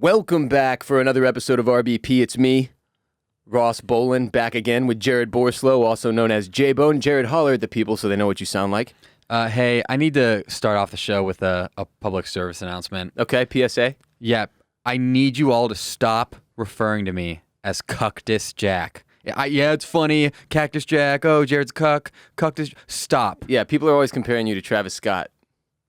Welcome back for another episode of RBP. It's me, Ross Bolen, back again with Jared Borislow, also known as J-Bone. Jared, holler at the people so they know what you sound like. Hey, I need to start off the show with a public service announcement. Okay, PSA? Yeah, I need you all to stop referring to me as Cactus Jack. Yeah, it's funny. Cactus Jack. Oh, Jared's cuck. Cactus. Stop. Yeah, people are always comparing you to Travis Scott.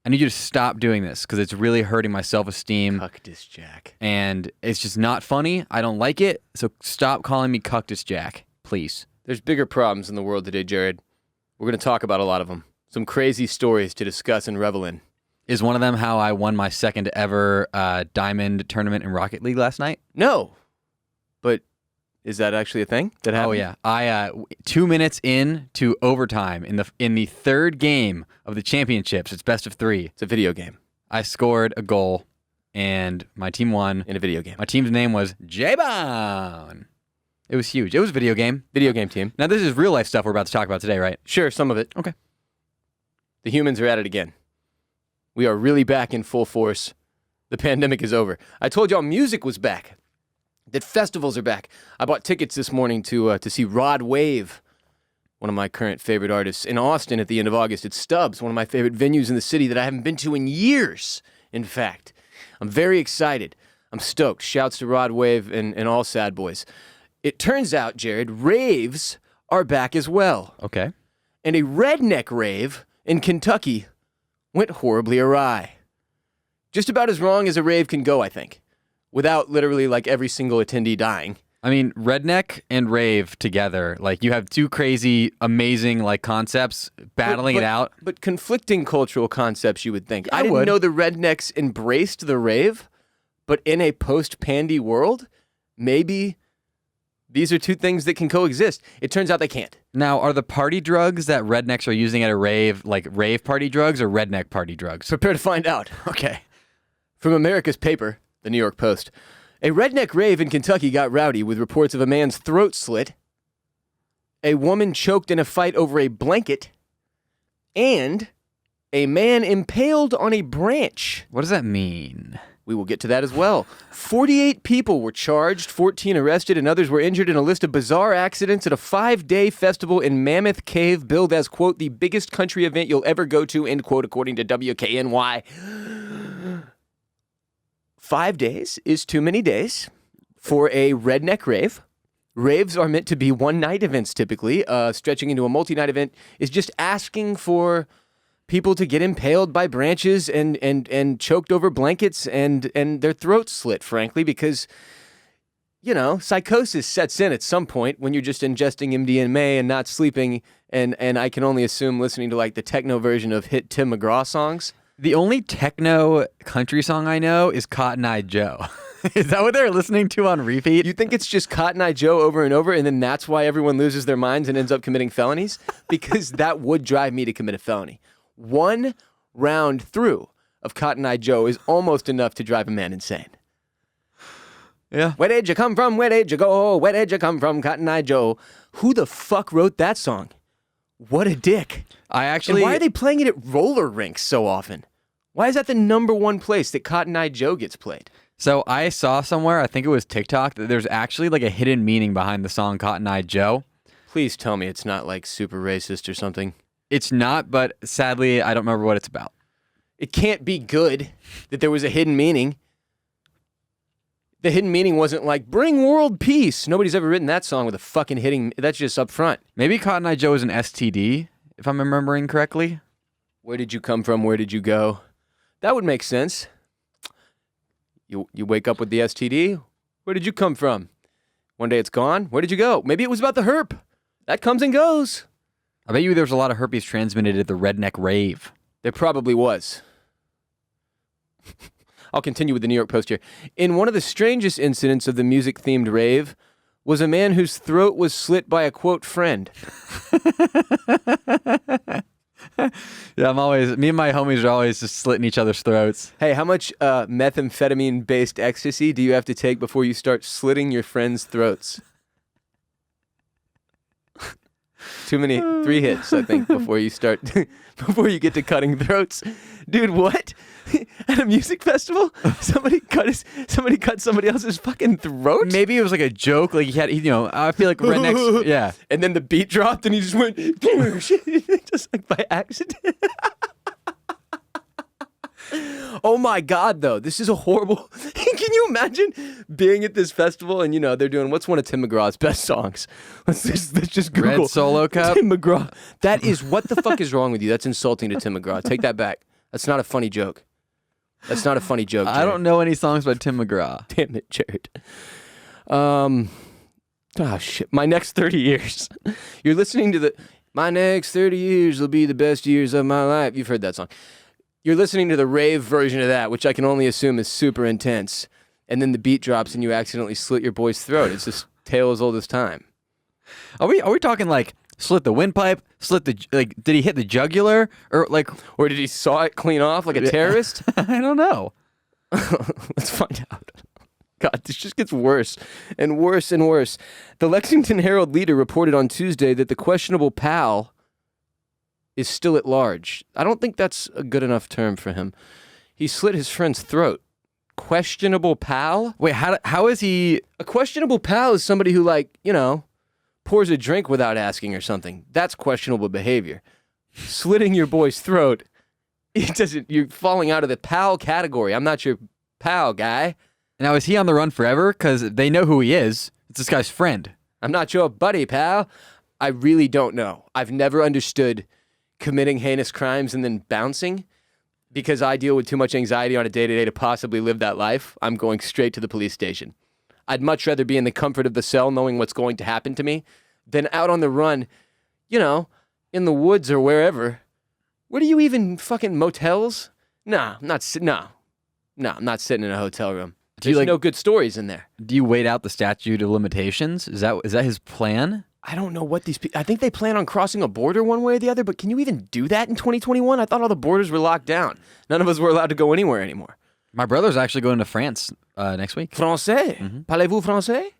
I need you to stop doing this because it's really hurting my self-esteem. Cactus Jack. And it's just not funny. I don't like it. So stop calling me Cactus Jack, please. There's bigger problems in the world today, Jared. We're going to talk about a lot of them. Some crazy stories to discuss and revel in. Is one of them how I won my second ever diamond tournament in Rocket League last night? No. But is that actually a thing that happened? Oh yeah, I 2 minutes in to overtime in the third game of the championships. It's best of 3. It's a video game. I scored a goal, and my team won. In a video game. My team's name was J-Bone. It was huge. It was a video game. Video game team. Now this is real life stuff we're about to talk about today, right? Sure, some of it. Okay. The humans are at it again. We are really back in full force. The pandemic is over. I told y'all music was back. That festivals are back. I bought tickets this morning to see Rod Wave, one of my current favorite artists, in Austin at the end of August. It's Stubbs, one of my favorite venues in the city that I haven't been to in years, in fact. I'm very excited. I'm stoked. Shouts to Rod Wave and all sad boys. It turns out, Jared, raves are back as well. Okay. And a Redneck Rave in Kentucky went horribly awry. Just about as wrong as a rave can go, I think. Without literally like every single attendee dying. I mean, redneck and rave together, like you have two crazy, amazing like concepts battling it out. But conflicting cultural concepts, you would think. I I didn't would. know the rednecks embraced the rave, but in a post-pandy world, maybe these are two things that can coexist. It turns out they can't. Now, are the party drugs that rednecks are using at a rave like rave party drugs or redneck party drugs? Prepare to find out. Okay. From America's paper, the New York Post. A redneck rave in Kentucky got rowdy with reports of a man's throat slit, a woman choked in a fight over a blanket, and a man impaled on a branch. What does that mean? We will get to that as well. 48 people were charged, 14 arrested, and others were injured in a list of bizarre accidents at a 5-day festival in Mammoth Cave, billed as, quote, the biggest country event you'll ever go to, end quote, according to WKNY. 5 days is too many days for a redneck rave. Raves are meant to be one-night events typically. Stretching into a multi-night event is just asking for people to get impaled by branches and choked over blankets and their throats slit, frankly, because, you know, psychosis sets in at some point when you're just ingesting MDMA and not sleeping, and I can only assume listening to, like, the techno version of hit Tim McGraw songs. The only techno country song I know is Cotton Eye Joe. Is that what they're listening to on repeat? You think it's just Cotton Eye Joe over and over, and then that's why everyone loses their minds and ends up committing felonies? Because that would drive me to commit a felony. One round through of Cotton Eye Joe is almost enough to drive a man insane. Yeah. Where did you come from? Where did you go? Where did you come from, Cotton Eye Joe? Who the fuck wrote that song? What a dick. And why are they playing it at roller rinks so often? Why is that the number one place that Cotton Eye Joe gets played? So I saw somewhere, I think it was TikTok, that there's actually like a hidden meaning behind the song Cotton Eye Joe. Please tell me it's not like super racist or something. It's not, but sadly, I don't remember what it's about. It can't be good that there was a hidden meaning. The hidden meaning wasn't like, bring world peace. Nobody's ever written that song with a fucking hitting. That's just up front. Maybe Cotton Eye Joe is an STD, if I'm remembering correctly. Where did you come from? Where did you go? That would make sense. You wake up with the STD. Where did you come from? One day it's gone. Where did you go? Maybe it was about the herp. That comes and goes. I bet you there's a lot of herpes transmitted at the Redneck Rave. There probably was. I'll continue with the New York Post here. In one of the strangest incidents of the music-themed rave was a man whose throat was slit by a, quote, friend. Yeah, me and my homies are always just slitting each other's throats. Hey, how much methamphetamine-based ecstasy do you have to take before you start slitting your friends' throats? Too many, 3 hits, I think, before you get to cutting throats. Dude, what? at a music festival? Somebody cut somebody else's fucking throat? Maybe it was like a joke. Like he had, I feel like Redneck's, yeah. And then the beat dropped and he just went, just like by accident. Oh my God, though. This is a horrible. Can you imagine being at this festival and, they're doing, what's one of Tim McGraw's best songs? Let's just Google. Red Solo Cup? Tim McGraw. That is, what the fuck is wrong with you? That's insulting to Tim McGraw. Take that back. That's not a funny joke. That's not a funny joke, Jared. I don't know any songs by Tim McGraw. Damn it, Jared. Oh, shit. My next 30 years. You're listening to my next 30 years will be the best years of my life. You've heard that song. You're listening to the rave version of that, which I can only assume is super intense. And then the beat drops and you accidentally slit your boy's throat. It's just tale as old as time. Are we talking like slit the windpipe, did he hit the jugular, or did he saw it clean off like a terrorist? I don't know. Let's find out. God, this just gets worse and worse and worse. The Lexington Herald-Leader reported on Tuesday that the questionable pal is still at large. I don't think that's a good enough term for him. He slit his friend's throat. Questionable pal? Wait, how is he? A questionable pal is somebody who, pours a drink without asking or something. That's questionable behavior. Slitting your boy's throat, you're falling out of the pal category. I'm not your pal, guy. Now, is he on the run forever? Because they know who he is. It's this guy's friend. I'm not your buddy, pal. I really don't know. I've never understood committing heinous crimes and then bouncing. Because I deal with too much anxiety on a day-to-day to possibly live that life, I'm going straight to the police station. I'd much rather be in the comfort of the cell knowing what's going to happen to me than out on the run, in the woods or wherever. Where do you even fucking motels? Nah, I'm not sitting in a hotel room. There's no good stories in there. Do you wait out the statute of limitations? Is that his plan? I don't know what these people... I think they plan on crossing a border one way or the other, but can you even do that in 2021? I thought all the borders were locked down. None of us were allowed to go anywhere anymore. My brother's actually going to France next week. Français? Mm-hmm. Parlez-vous français?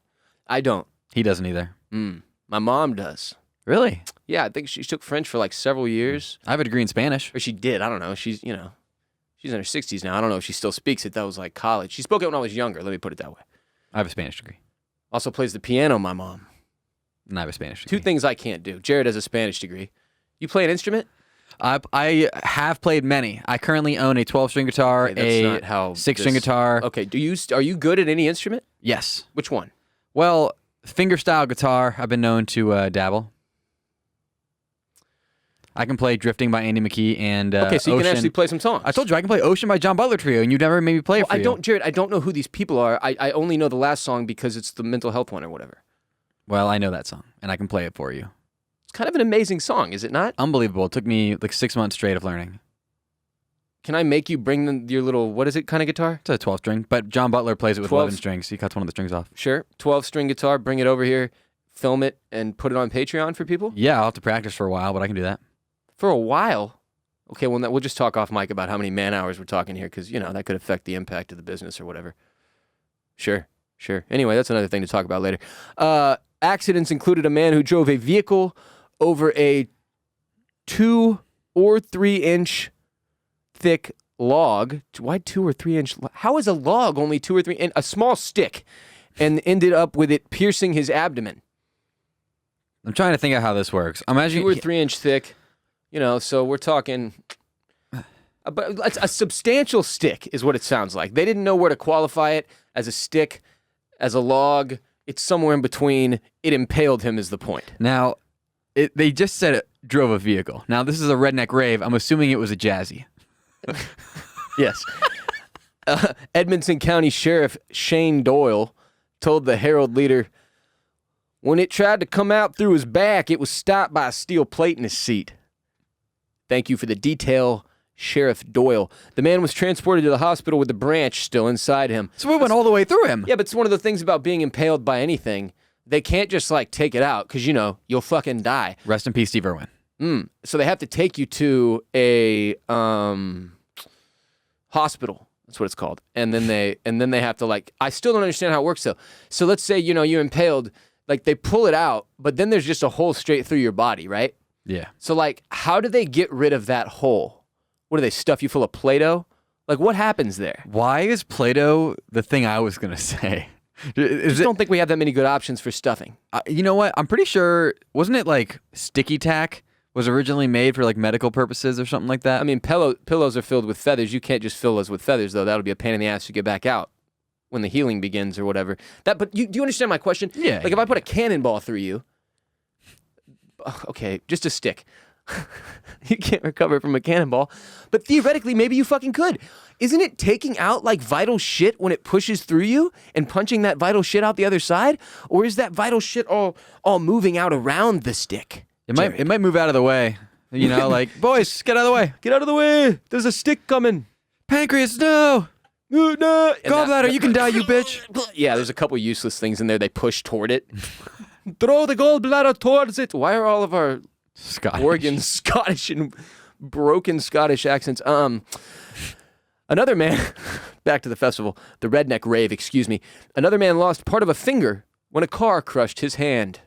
I don't. He doesn't either. My mom does. Really? Yeah, I think she took French for several years. I have a degree in Spanish. Or she did. I don't know. She's in her 60s now. I don't know if she still speaks it. That was college. She spoke it when I was younger. Let me put it that way. I have a Spanish degree. Also plays the piano, my mom. And I have a Spanish degree. Two things I can't do. Jared has a Spanish degree. You play an instrument? I have played many. I currently own a 12-string guitar, a 6-string guitar. Okay. Are you good at any instrument? Yes. Which one? Well, fingerstyle guitar, I've been known to dabble. I can play Drifting by Andy McKee and okay, so you Ocean. can actually play some songs. I told you I can play Ocean by John Butler Trio, and you never made me play it for you. Jared, I don't know who these people are. I only know the last song because it's the mental health one or whatever. Well, I know that song, and I can play it for you. It's kind of an amazing song, is it not? Unbelievable. It took me 6 months straight of learning. Can I make you bring your little, what is it, kind of guitar? It's a 12-string, but John Butler plays it with 11 strings. He cuts one of the strings off. Sure. 12-string guitar, bring it over here, film it, and put it on Patreon for people? Yeah, I'll have to practice for a while, but I can do that. For a while? Okay, well, we'll just talk off mic about how many man hours we're talking here, because, that could affect the impact of the business or whatever. Sure. Anyway, that's another thing to talk about later. Accidents included a man who drove a vehicle over a 2 or 3 inch thick log. Why 2 or 3 inch? How is a log only 2 or 3 inch? A small stick, and ended up with it piercing his abdomen. I'm trying to think of how this works. Imagine 2 or 3 inch thick. So we're talking. But a substantial stick is what it sounds like. They didn't know where to qualify it as a stick, as a log. It's somewhere in between. It impaled him is the point. Now, they just said it drove a vehicle. Now, this is a Redneck Rave. I'm assuming it was a Jazzy. Yes. Edmonton County Sheriff Shane Doyle told the Herald-Leader, when it tried to come out through his back, it was stopped by a steel plate in his seat. Thank you for the detail, Sheriff Doyle. The man was transported to the hospital with the branch still inside him. So we went all the way through him. Yeah, but it's one of the things about being impaled by anything. They can't just take it out because, you'll fucking die. Rest in peace, Steve Irwin. So they have to take you to a hospital. That's what it's called. And then they have to I still don't understand how it works though. So let's say, you're impaled, they pull it out, but then there's just a hole straight through your body, right? Yeah. So how do they get rid of that hole? What do they stuff you full of Play-Doh? Like, what happens there? Why is Play-Doh the thing I was gonna say? I don't think we have that many good options for stuffing. You know what? I'm pretty sure, wasn't it like sticky tack was originally made for like medical purposes or something like that? I mean, pillows are filled with feathers. You can't just fill those with feathers, though. That'll be a pain in the ass to get back out when the healing begins or whatever. But do you understand my question? Yeah. Like, if I put a cannonball through you, okay, just a stick. You can't recover from a cannonball. But theoretically, maybe you fucking could. Isn't it taking out like vital shit when it pushes through you and punching that vital shit out the other side? Or is that vital shit all moving out around the stick? It might move out of the way. You know, like, boys, get out of the way. Get out of the way. There's a stick coming. Pancreas, no. No. Gallbladder, you can die, you bitch. Yeah, there's a couple useless things in there. They push toward it. Throw the gallbladder towards it. Why are all of our organs Scottish and broken Scottish accents? Another man, back to the festival, the Redneck Rave, excuse me. Another man lost part of a finger when a car crushed his hand.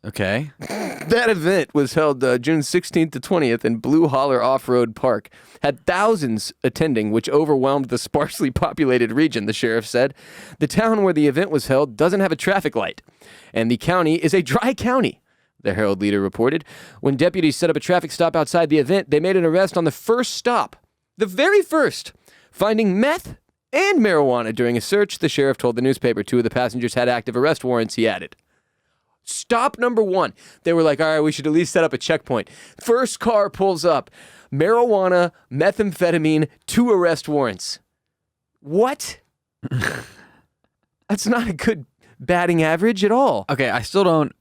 Okay. That event was held June 16th to 20th in Blue Holler Off-Road Park. Had thousands attending, which overwhelmed the sparsely populated region, the sheriff said. The town where the event was held doesn't have a traffic light, and the county is a dry county, the Herald Leader reported. When deputies set up a traffic stop outside the event, they made an arrest on the first stop, the very first, finding meth and marijuana during a search. The sheriff told the newspaper 2 of the passengers had active arrest warrants, he added. Stop number 1. They were like, all right, we should at least set up a checkpoint. First car pulls up. Marijuana, methamphetamine, 2 arrest warrants. What? That's not a good batting average at all. Okay, I still don't.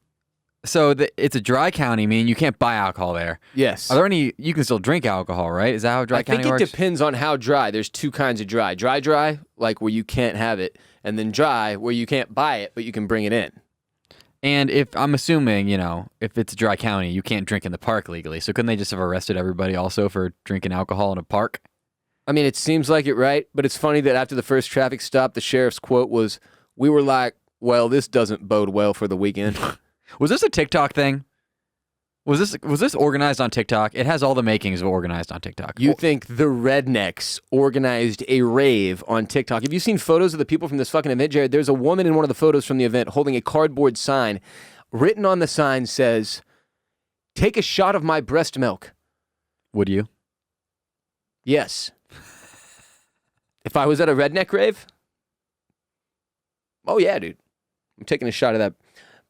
So it's a dry county, meaning you can't buy alcohol there. Yes. Are there any? You can still drink alcohol, right? Is that how dry county works? I think it depends on how dry. There's 2 kinds of dry. Dry, like where you can't have it, and then dry, where you can't buy it, but you can bring it in. And if I'm assuming, you know, if it's a dry county, you can't drink in the park legally. So couldn't they just have arrested everybody also for drinking alcohol in a park? I mean, it seems like it, right? But it's funny that after the first traffic stop, the sheriff's quote was, "We were like, well, this doesn't bode well for the weekend." Was this a TikTok thing? Was this organized on TikTok? It has all the makings of organized on TikTok. You think the rednecks organized a rave on TikTok? Have you seen photos of the people from this fucking event, Jared? There's a woman in one of the photos from the event holding a cardboard sign. Written on the sign says, "Take a shot of my breast milk." Would you? Yes. If I was at a redneck rave? Oh yeah, dude. I'm taking a shot of that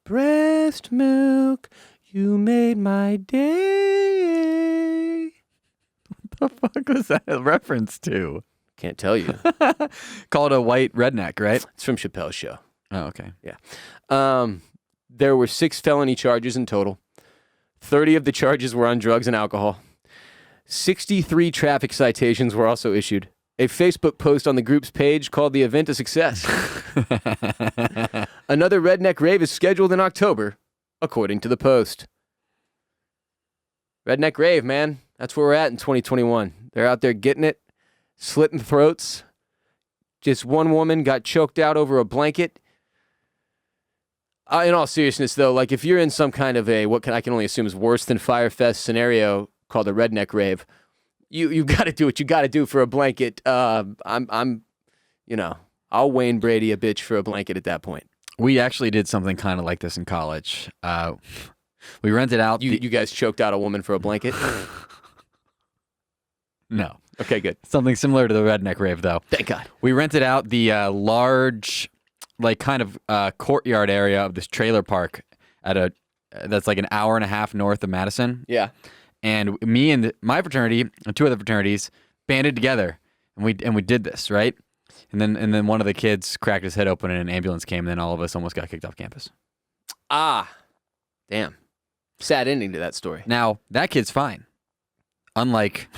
breast milk. You made my day. What the fuck was that a reference to? Can't tell you. Called a white redneck, right? It's from Chappelle's show. Oh, okay. Yeah. There were 6 felony charges in total. 30 of the charges were on drugs and alcohol. 63 traffic citations were also issued. A Facebook post on the group's page called the event a success. Another Redneck Rave is scheduled in October, according to the Post. Redneck Rave, man. That's where we're at in 2021. They're out there getting it, slitting throats. Just one woman got choked out over a blanket. In all seriousness, though, like if you're in some kind of I can only assume is worse than Firefest scenario called a Redneck Rave, you've got to do what you got to do for a blanket. I'll Wayne Brady a bitch for a blanket at that point. We actually did something kind of like this in college. We rented out. You guys choked out a woman for a blanket? No. Okay, good. Something similar to the Redneck Rave, though. Thank God. We rented out the large, like kind of courtyard area of this trailer park that's like an hour and a half north of Madison. Yeah. And me and my fraternity and 2 other fraternities banded together, and we did this, right? And then one of the kids cracked his head open and an ambulance came, and then all of us almost got kicked off campus. Ah, damn. Sad ending to that story. Now, that kid's fine. Unlike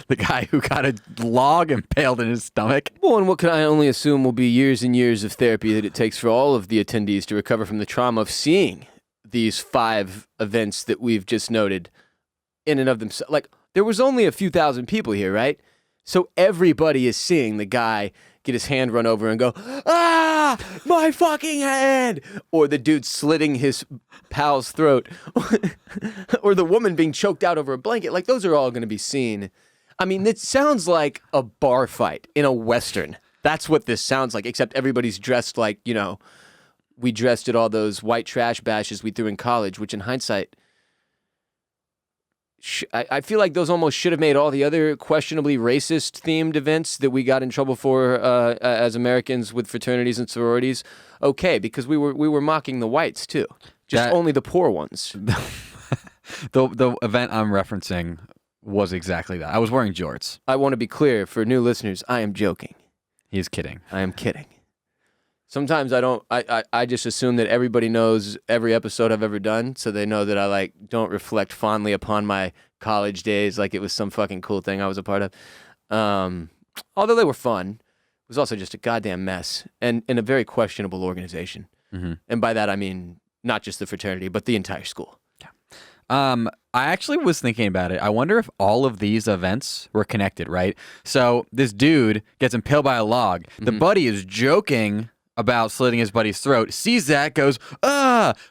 the guy who got a log impaled in his stomach. Well, and what can I only assume will be years and years of therapy that it takes for all of the attendees to recover from the trauma of seeing these 5 events that we've just noted in and of themselves. Like, there was only a few thousand people here, right? So everybody is seeing the guy get his hand run over and go, "Ah, my fucking hand!" Or the dude slitting his pal's throat. Or the woman being choked out over a blanket. Like, those are all going to be seen. I mean, it sounds like a bar fight in a Western. That's what this sounds like, except everybody's dressed like, we dressed at all those white trash bashes we threw in college, which in hindsight, I feel like those almost should have made all the other questionably racist themed events that we got in trouble for as Americans with fraternities and sororities okay, because we were mocking the whites too, just only the poor ones. The event I'm referencing was exactly that. I was wearing jorts. I want to be clear for new listeners, I am joking. He's kidding. I am kidding. Sometimes I just assume that everybody knows every episode I've ever done, so they know that I don't reflect fondly upon my college days like it was some fucking cool thing I was a part of. Although they were fun, it was also just a goddamn mess and in a very questionable organization. Mm-hmm. And by that I mean not just the fraternity, but the entire school. I actually was thinking about it. I wonder if all of these events were connected, right? So this dude gets impaled by a log. The buddy is joking about slitting his buddy's throat, sees that, goes,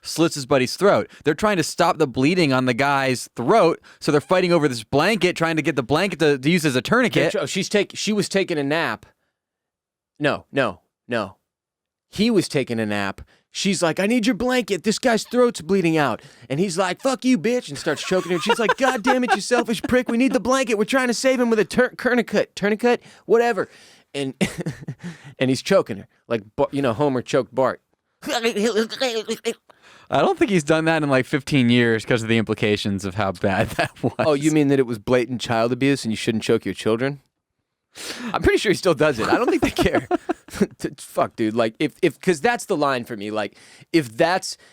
slits his buddy's throat. They're trying to stop the bleeding on the guy's throat, so they're fighting over this blanket, trying to get the blanket to use as a tourniquet. She was taking a nap. No. He was taking a nap. She's like, I need your blanket. This guy's throat's bleeding out. And he's like, fuck you, bitch, and starts choking her. She's like, God damn it, you selfish prick. We need the blanket. We're trying to save him with a tourniquet, whatever. And and he's choking her like Homer choked Bart. I don't think he's done that in like 15 years because of the implications of how bad that was. Oh, you mean that it was blatant child abuse and you shouldn't choke your children? I'm pretty sure he still does it. I don't think they care. Fuck, dude. Like, if because that's the line for me. Like, if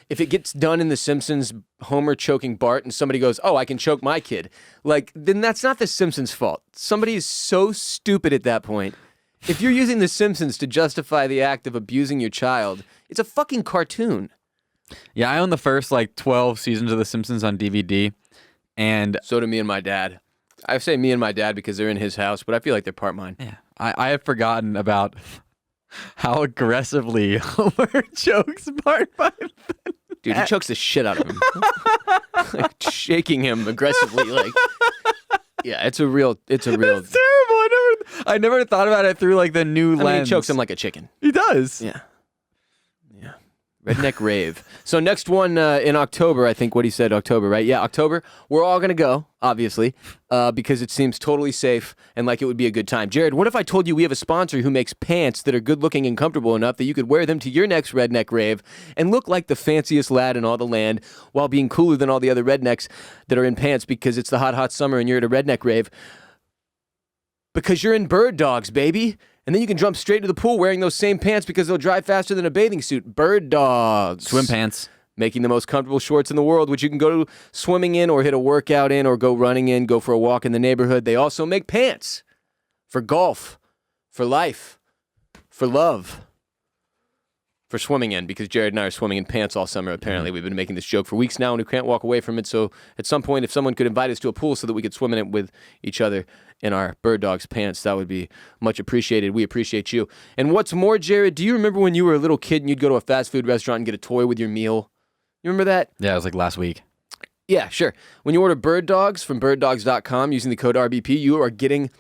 it gets done in The Simpsons, Homer choking Bart, and somebody goes, "Oh, I can choke my kid," like, then that's not The Simpsons' fault. Somebody is so stupid at that point. If you're using The Simpsons to justify the act of abusing your child, it's a fucking cartoon. Yeah, I own the first 12 seasons of The Simpsons on DVD, and so do me and my dad. I say me and my dad because they're in his house, but I feel like they're part mine. Yeah, I had forgotten about how aggressively Homer chokes Bart. Dude, he chokes the shit out of him, like shaking him aggressively. Like, yeah, it's a real. It's terrible. I never thought about it through the new lens. He chokes him like a chicken. He does. Yeah. Redneck Rave. So next one in October, I think what he said, October, right? Yeah, October. We're all going to go, obviously, because it seems totally safe and like it would be a good time. Jared, what if I told you we have a sponsor who makes pants that are good looking and comfortable enough that you could wear them to your next Redneck Rave and look like the fanciest lad in all the land while being cooler than all the other rednecks that are in pants because it's the hot, hot summer and you're at a Redneck Rave? Because you're in Birddogs, baby. And then you can jump straight to the pool wearing those same pants because they'll dry faster than a bathing suit. Birddogs. Swim pants. Making the most comfortable shorts in the world, which you can go swimming in or hit a workout in or go running in, go for a walk in the neighborhood. They also make pants for golf, for life, for love, for swimming in, because Jared and I are swimming in pants all summer, apparently. We've been making this joke for weeks now, and we can't walk away from it. So at some point, if someone could invite us to a pool so that we could swim in it with each other in our Birddogs pants, that would be much appreciated. We appreciate you. And what's more, Jared, do you remember when you were a little kid and you'd go to a fast food restaurant and get a toy with your meal? You remember that? Yeah, it was last week. Yeah, sure. When you order Birddogs from Birddogs.com using the code RBP, you are getting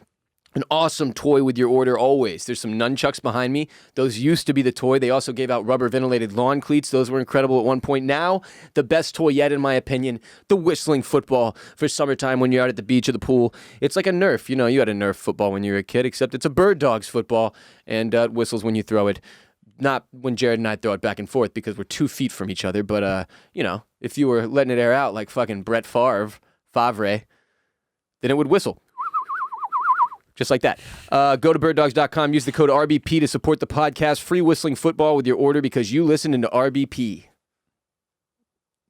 an awesome toy with your order always. There's some nunchucks behind me. Those used to be the toy. They also gave out rubber ventilated lawn cleats. Those were incredible at one point. Now, the best toy yet, in my opinion, the whistling football for summertime when you're out at the beach or the pool. It's like a Nerf. You had a Nerf football when you were a kid, except it's a Birddogs football, and it whistles when you throw it. Not when Jared and I throw it back and forth because we're 2 feet from each other, but, if you were letting it air out like fucking Brett Favre, then it would whistle. Just like that. Go to birddogs.com. Use the code RBP to support the podcast. Free whistling football with your order because you listened into RBP.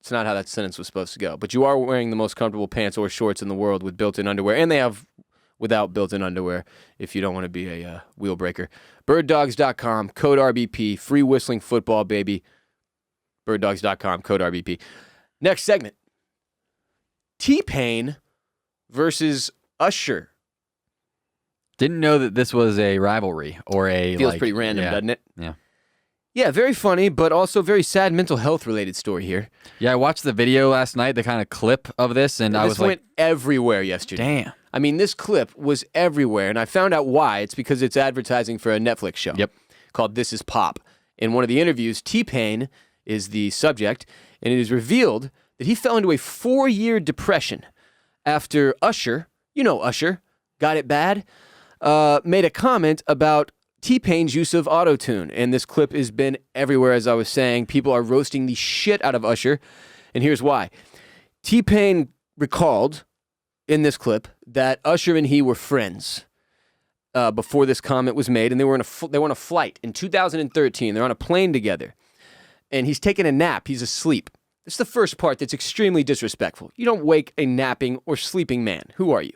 It's not how that sentence was supposed to go. But you are wearing the most comfortable pants or shorts in the world with built-in underwear. And they have without built-in underwear if you don't want to be a wheel breaker. Birddogs.com. Code RBP. Free whistling football, baby. Birddogs.com. Code RBP. Next segment. T-Pain versus Usher. Didn't know that this was a rivalry or a feels pretty random, doesn't it? Yeah. Yeah, very funny, but also very sad mental health related story here. Yeah, I watched the video last night, the kind of clip of this, and I was went everywhere yesterday. Damn. I mean, this clip was everywhere, and I found out why. It's because it's advertising for a Netflix show called This Is Pop. In one of the interviews, T-Pain is the subject, and it is revealed that he fell into a 4-year depression after Usher, you know Usher, Got It Bad, made a comment about T-Pain's use of autotune. And this clip has been everywhere, as I was saying. People are roasting the shit out of Usher, and here's why. T-Pain recalled in this clip that Usher and he were friends before this comment was made, and they were on a flight in 2013. They're on a plane together, and he's taking a nap. He's asleep. It's the first part that's extremely disrespectful. You don't wake a napping or sleeping man. Who are you?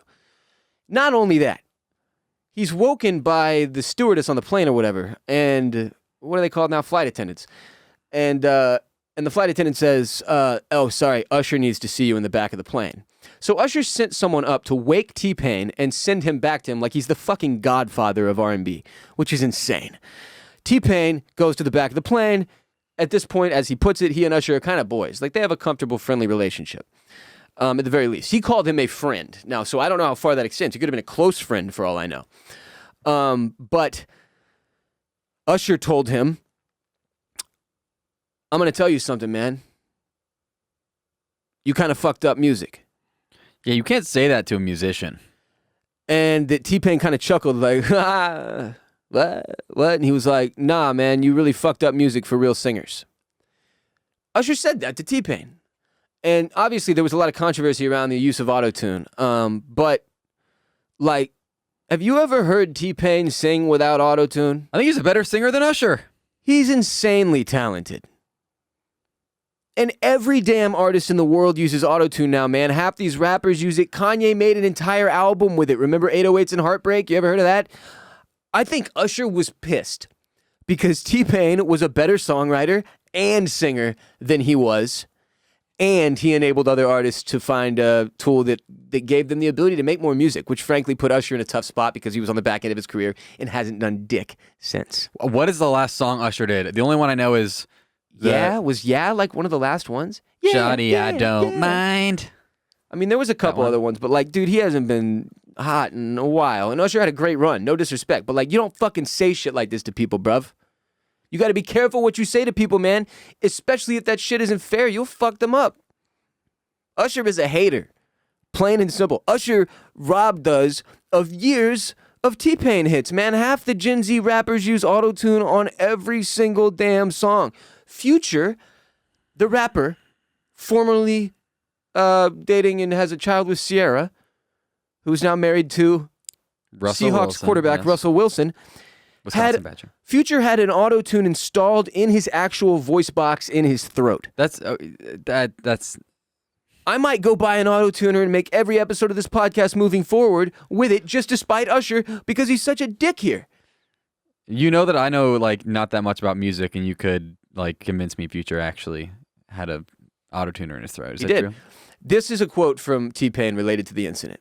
Not only that, he's woken by the stewardess on the plane or whatever, and what are they called now? Flight attendants. And the flight attendant says, oh, sorry, Usher needs to see you in the back of the plane. So Usher sent someone up to wake T-Pain and send him back to him like he's the fucking godfather of R&B, which is insane. T-Pain goes to the back of the plane. At this point, as he puts it, he and Usher are kind of boys. Like, they have a comfortable, friendly relationship, at the very least. He called him a friend. Now, so I don't know how far that extends. He could have been a close friend for all I know. But Usher told him, I'm going to tell you something, man. You kind of fucked up music. Yeah, you can't say that to a musician. And that T-Pain kind of chuckled like, what? And he was like, nah, man, you really fucked up music for real singers. Usher said that to T-Pain. And obviously there was a lot of controversy around the use of autotune. But, like, have you ever heard T-Pain sing without autotune? I think he's a better singer than Usher. He's insanely talented. And every damn artist in the world uses autotune now, man. Half these rappers use it. Kanye made an entire album with it. Remember 808s and Heartbreak? You ever heard of that? I think Usher was pissed because T-Pain was a better songwriter and singer than he was. And he enabled other artists to find a tool that gave them the ability to make more music, which frankly put Usher in a tough spot because he was on the back end of his career and hasn't done dick since. What is the last song Usher did? The only one I know is... Was like one of the last ones? Yeah, Shawty, I don't mind. I mean, there was a couple other ones, but like, dude, he hasn't been hot in a while. And Usher had a great run, no disrespect. But like, you don't fucking say shit like this to people, bruv. You got to be careful what you say to people, man. Especially if that shit isn't fair. You'll fuck them up. Usher is a hater. Plain and simple. Usher robbed us of years of T-Pain hits, man. Half the Gen Z rappers use autotune on every single damn song. Future, the rapper, formerly dating and has a child with Sierra, who's now married to Seahawks quarterback Russell Wilson, Future had an auto-tune installed in his actual voice box in his throat. That's I might go buy an auto-tuner and make every episode of this podcast moving forward with it just to spite Usher because he's such a dick here. You know that I know like not that much about music, and you could like convince me Future actually had a auto-tuner in his throat. Is that true? This is a quote from T-Pain related to the incident.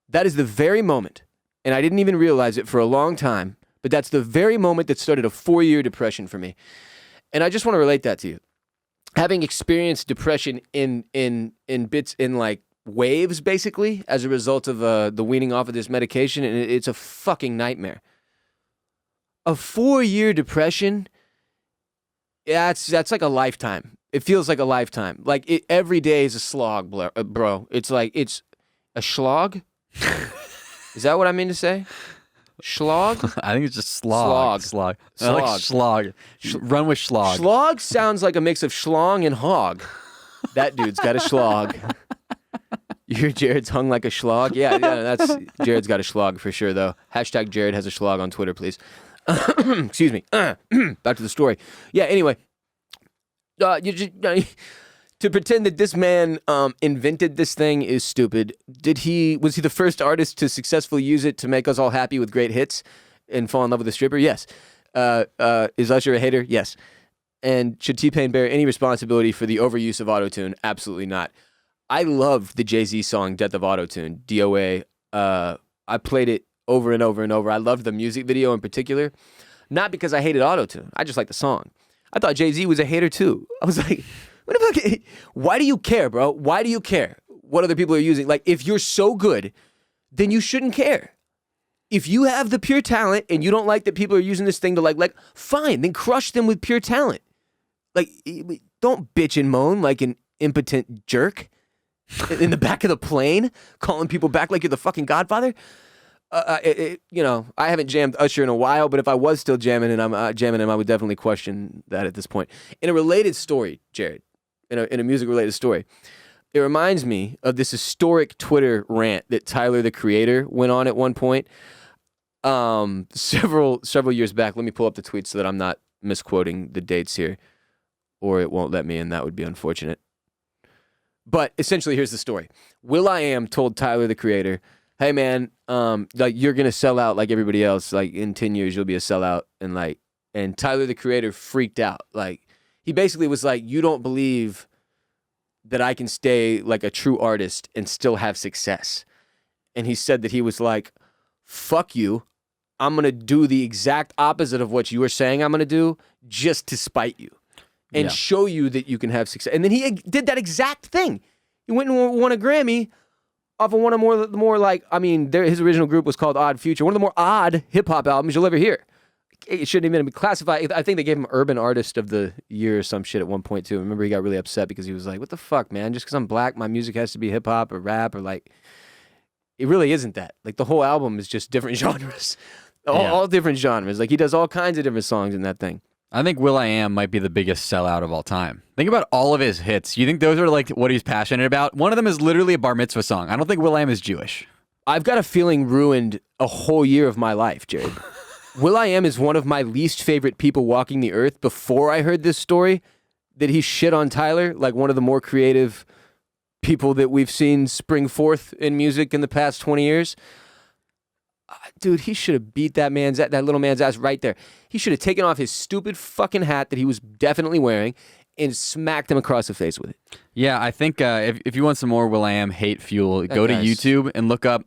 That is the very moment, and I didn't even realize it for a long time, but that's the very moment that started a 4-year depression for me. And I just want to relate that to you. Having experienced depression in bits, in like waves, basically, as a result of the weaning off of this medication, and it's a fucking nightmare. A 4-year depression, that's like a lifetime. It feels like a lifetime. Like every day is a slog, bro. It's like, it's a slog? Is that what I mean to say? Schlog? I think it's just slog. Slog. I like schlog. Run with schlog. Schlog sounds like a mix of schlong and hog. That dude's got a schlog. You hear Jared's hung like a schlog? Yeah, that's Jared's got a schlog for sure, though. Hashtag Jared has a schlog on Twitter, please. Excuse me. Back to the story. Yeah, anyway. To pretend that this man invented this thing is stupid. Was he the first artist to successfully use it to make us all happy with great hits and fall in love with a stripper? Yes. Is Usher a hater? Yes. And should T-Pain bear any responsibility for the overuse of autotune? Absolutely not. I loved the Jay-Z song Death of Autotune, DOA. I played it over and over and over. I loved the music video in particular. Not because I hated autotune. I just liked the song. I thought Jay-Z was a hater too. I was like, what the fuck? Why do you care, bro? Why do you care what other people are using? Like, if you're so good, then you shouldn't care. If you have the pure talent and you don't like that people are using this thing to like, fine, then crush them with pure talent. Like, don't bitch and moan like an impotent jerk in the back of the plane, calling people back like you're the fucking Godfather. You know, I haven't jammed Usher in a while, but if I was still jamming him, I would definitely question that at this point. In a related story, Jared, in a music-related story, it reminds me of this historic Twitter rant that Tyler, the Creator, went on at one point. Several years back. Let me pull up the tweet so that I'm not misquoting the dates here, or it won't let me, and that would be unfortunate. But essentially, here's the story. Will.i.am told Tyler, the Creator, hey man, like you're gonna sell out like everybody else. Like in 10 years, you'll be a sellout. And Tyler, the Creator, freaked out. Like he basically was like, you don't believe that I can stay like a true artist and still have success. And he said that he was like, fuck you. I'm going to do the exact opposite of what you were saying I'm going to do just to spite you and show you that you can have success. And then he did that exact thing. He went and won a Grammy off of one of more like, I mean, his original group was called Odd Future, one of the more odd hip-hop albums you'll ever hear. It shouldn't even be classified. I think they gave him Urban Artist of the Year or some shit at one point, too. I remember he got really upset because he was like, what the fuck, man? Just because I'm black, my music has to be hip-hop or rap or like... It really isn't that. Like, the whole album is just different genres. All different genres. Like, he does all kinds of different songs in that thing. I think Will.i.am might be the biggest sellout of all time. Think about all of his hits. You think those are, like, what he's passionate about? One of them is literally a bar mitzvah song. I don't think Will.i.am is Jewish. I've got a feeling ruined a whole year of my life, Jared. Will.i.am is one of my least favorite people walking the earth. Before I heard this story, that he shit on Tyler, like one of the more creative people that we've seen spring forth in music in the past 20 years. Dude, he should have beat that little man's ass right there. He should have taken off his stupid fucking hat that he was definitely wearing and smacked him across the face with it. Yeah, I think if you want some more Will.i.am hate fuel, go to YouTube and look up.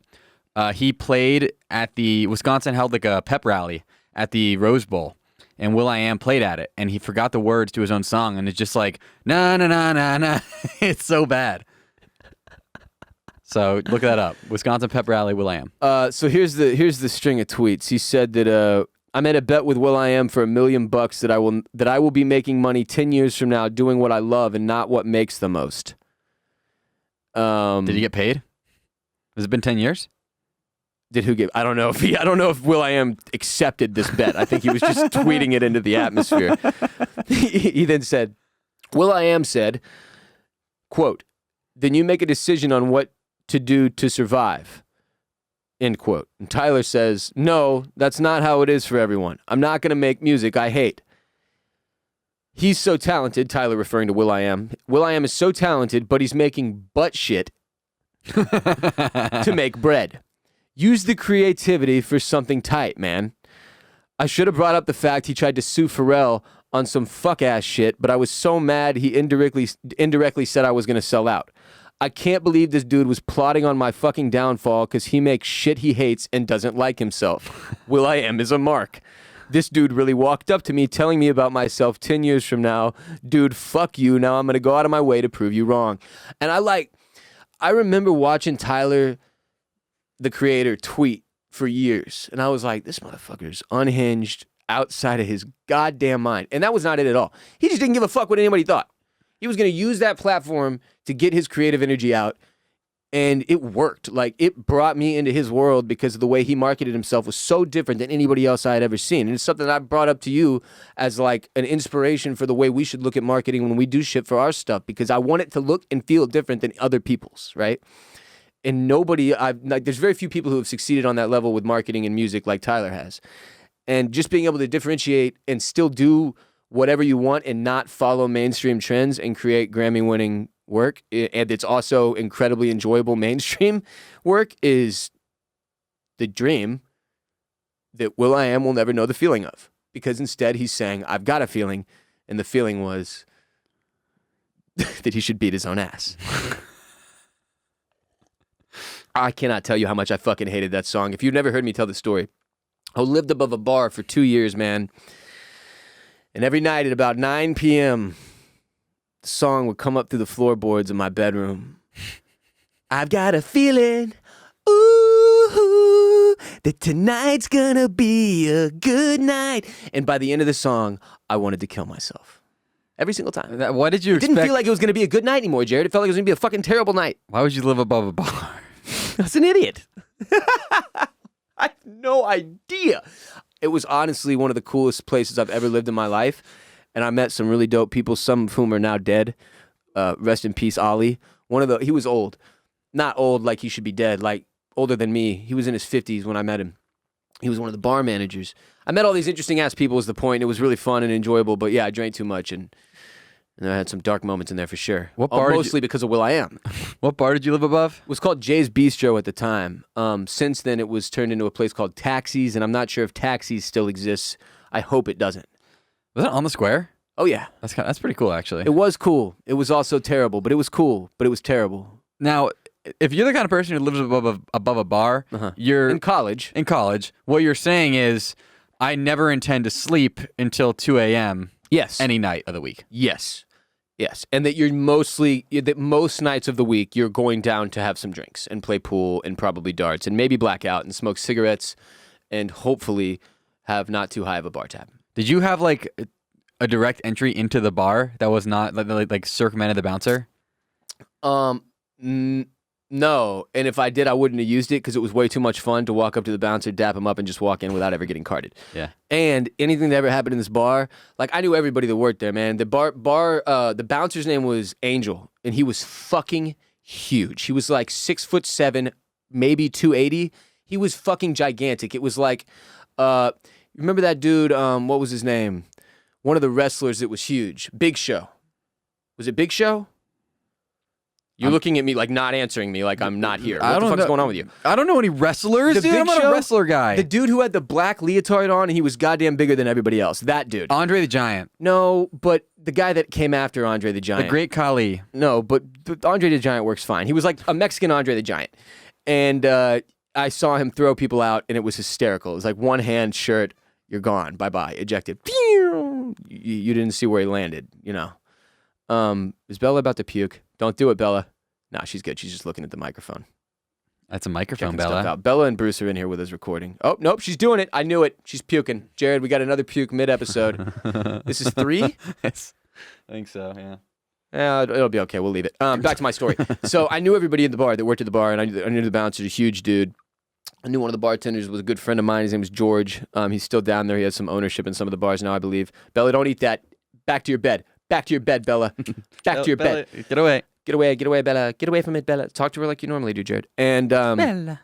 He played at the Wisconsin held like a pep rally at the Rose Bowl, and Will.i.am played at it, and he forgot the words to his own song, and it's just like na na na na na. It's so bad. So look that up. Wisconsin pep rally, Will.i.am. So here's the string of tweets. He said that I made a bet with Will.i.am for $1 million that I will be making money 10 years from now doing what I love and not what makes the most. Did he get paid? Has it been 10 years? Did who get? I don't know if Will.i.am accepted this bet. I think he was just tweeting it into the atmosphere. He then said, Will.i.am said, quote, then you make a decision on what to do to survive, end quote. And Tyler says, no, that's not how it is for everyone. I'm not going to make music I hate. He's so talented, Tyler referring to Will.i.am. Will.i.am is so talented, but he's making butt shit to make bread. Use the creativity for something tight, man. I should have brought up the fact he tried to sue Pharrell on some fuck-ass shit, but I was so mad he indirectly said I was going to sell out. I can't believe this dude was plotting on my fucking downfall because he makes shit he hates and doesn't like himself. Will.i.am is a mark. This dude really walked up to me telling me about myself 10 years from now. Dude, fuck you. Now I'm going to go out of my way to prove you wrong. And I remember watching Tyler, the Creator, tweet for years. And I was like, this motherfucker's unhinged, outside of his goddamn mind. And that was not it at all. He just didn't give a fuck what anybody thought. He was going to use that platform to get his creative energy out, and it worked. Like, it brought me into his world because of the way he marketed himself was so different than anybody else I had ever seen. And it's something that I brought up to you as like an inspiration for the way we should look at marketing when we do shit for our stuff, because I want it to look and feel different than other people's, right? And there's very few people who have succeeded on that level with marketing and music like Tyler has. And just being able to differentiate and still do whatever you want and not follow mainstream trends and create Grammy-winning work, and it's also incredibly enjoyable mainstream work, is the dream that Will.i.am will never know the feeling of. Because instead he's saying, I've got a feeling, and the feeling was that he should beat his own ass. I cannot tell you how much I fucking hated that song. If you've never heard me tell the story, I lived above a bar for 2 years, man. And every night at about 9 p.m., the song would come up through the floorboards of my bedroom. I've got a feeling, ooh, that tonight's gonna be a good night. And by the end of the song, I wanted to kill myself. Every single time. What did you expect? It didn't feel like it was gonna be a good night anymore, Jared. It felt like it was gonna be a fucking terrible night. Why would you live above a bar? I was an idiot. I had no idea. It was honestly one of the coolest places I've ever lived in my life. And I met some really dope people, some of whom are now dead. Rest in peace, Ollie. He was old. Not old like he should be dead, like older than me. He was in his 50s when I met him. He was one of the bar managers. I met all these interesting ass people is the point. It was really fun and enjoyable, but yeah, I drank too much and I had some dark moments in there for sure. What bar mostly because of Will.i.am. What bar did you live above? It was called Jay's Bistro at the time. Since then, it was turned into a place called Taxis, and I'm not sure if Taxis still exists. I hope it doesn't. Was that on the square? Oh, yeah. That's pretty cool, actually. It was cool. It was also terrible, but it was cool, but it was terrible. Now, if you're the kind of person who lives above a bar, you're in college. In college, what you're saying is, I never intend to sleep until 2 a.m. Yes. Any night of the week. Yes. Yes. And that most nights of the week, you're going down to have some drinks and play pool and probably darts and maybe black out and smoke cigarettes and hopefully have not too high of a bar tab. Did you have like a direct entry into the bar that was not like circumvented the bouncer? No, and if I did, I wouldn't have used it because it was way too much fun to walk up to the bouncer, dap him up, and just walk in without ever getting carded. Yeah. And anything that ever happened in this bar, like I knew everybody that worked there, man. The bouncer's name was Angel, and he was fucking huge. He was like 6'7", maybe 280. He was fucking gigantic. It was like, remember that dude? What was his name? One of the wrestlers that was huge. Big Show. Was it Big Show? You're looking at me like not answering me like I'm not here. What the fuck's going on with you? I don't know any wrestlers, dude. I'm not a wrestler guy. The dude who had the black leotard on and he was goddamn bigger than everybody else. That dude. Andre the Giant. No, but the guy that came after Andre the Giant. The Great Khali. No, but Andre the Giant works fine. He was like a Mexican Andre the Giant. And I saw him throw people out and it was hysterical. It was like one hand shirt, you're gone. Bye-bye. Ejected. You didn't see where he landed, you know. Is Bella about to puke? Don't do it, Bella. No, she's good. She's just looking at the microphone. That's a microphone, Checking Bella. stuff out. Bella and Bruce are in here with us recording. Oh, nope, she's doing it. I knew it. She's puking. Jared, we got another puke mid-episode. This is 3? I think so, yeah. Yeah, it'll be okay. We'll leave it. Back to my story. So I knew everybody in the bar that worked at the bar, and I knew the bouncer, a huge dude. I knew one of the bartenders was a good friend of mine. His name was George. He's still down there. He has some ownership in some of the bars now, I believe. Bella, don't eat that. Back to your bed. Back to your bed, Bella. Back to your Bella, bed. Get away. Get away, Bella. Get away from it, Bella. Talk to her like you normally do, Jared. And Bella.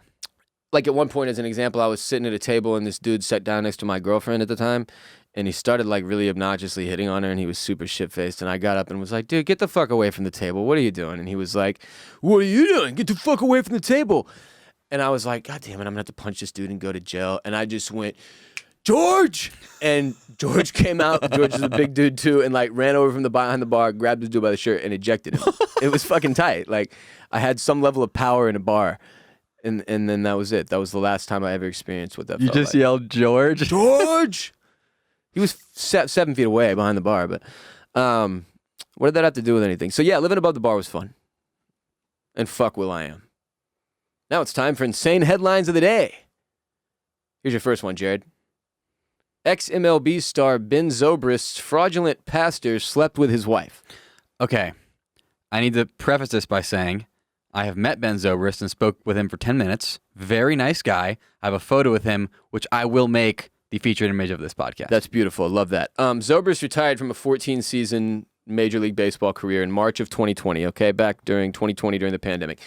like at one point, as an example, I was sitting at a table and this dude sat down next to my girlfriend at the time, and he started like really obnoxiously hitting on her, and he was super shit-faced. And I got up and was like, dude, get the fuck away from the table. What are you doing? And he was like, what are you doing? Get the fuck away from the table. And I was like, God damn it, I'm gonna have to punch this dude and go to jail. And I just went, George! And George came out. George is a big dude too, and like ran over from behind the bar, grabbed this dude by the shirt, and ejected him. It was fucking tight. Like I had some level of power in a bar, and then that was it. That was the last time I ever experienced what that You felt just like. yelled, George? George! He was 7 feet away behind the bar, but what did that have to do with anything? So yeah, living above the bar was fun. And fuck Will.i.am. Now it's time for insane headlines of the day. Here's your first one, Jared. Ex-MLB star Ben Zobrist's fraudulent pastor slept with his wife. Okay. I need to preface this by saying I have met Ben Zobrist and spoke with him for 10 minutes. Very nice guy. I have a photo with him, which I will make the featured image of this podcast. That's beautiful. Love that. Zobrist retired from a 14-season Major League Baseball career in March of 2020, okay? Back during 2020 during the pandemic.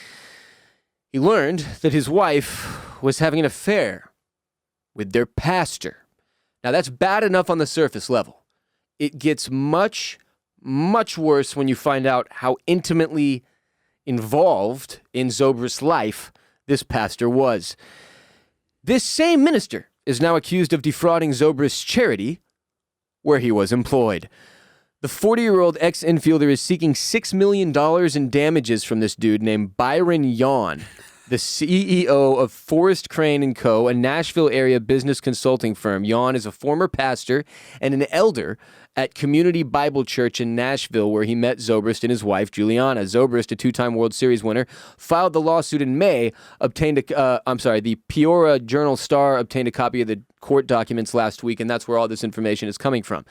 He learned that his wife was having an affair with their pastor. Now, that's bad enough on the surface level. It gets much, much worse when you find out how intimately involved in Zobrist's life this pastor was. This same minister is now accused of defrauding Zobrist's charity, where he was employed. The 40-year-old ex-infielder is seeking $6 million in damages from this dude named Byron Yawn. the CEO of Forrest Crane & Co., a Nashville area business consulting firm. Yawn is a former pastor and an elder at Community Bible Church in Nashville, where he met Zobrist and his wife, Juliana. Zobrist, a two-time World Series winner, filed the lawsuit in May, the Peoria Journal-Star obtained a copy of the court documents last week, and that's where all this information is coming from.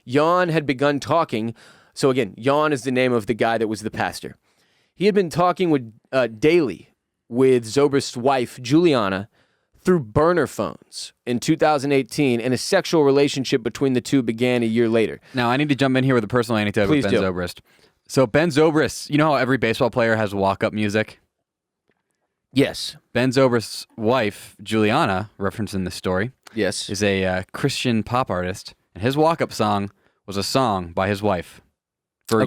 Yawn had begun talking. So again, Yawn is the name of the guy that was the pastor. He had been talking daily with Zobrist's wife, Juliana, through burner phones in 2018, and a sexual relationship between the two began a year later. Now, I need to jump in here with a personal anecdote with Ben Zobrist. So Ben Zobrist, you know how every baseball player has walk-up music? Yes. Ben Zobrist's wife, Juliana, referenced in this story, yes, is a Christian pop artist, and his walk-up song was a song by his wife. For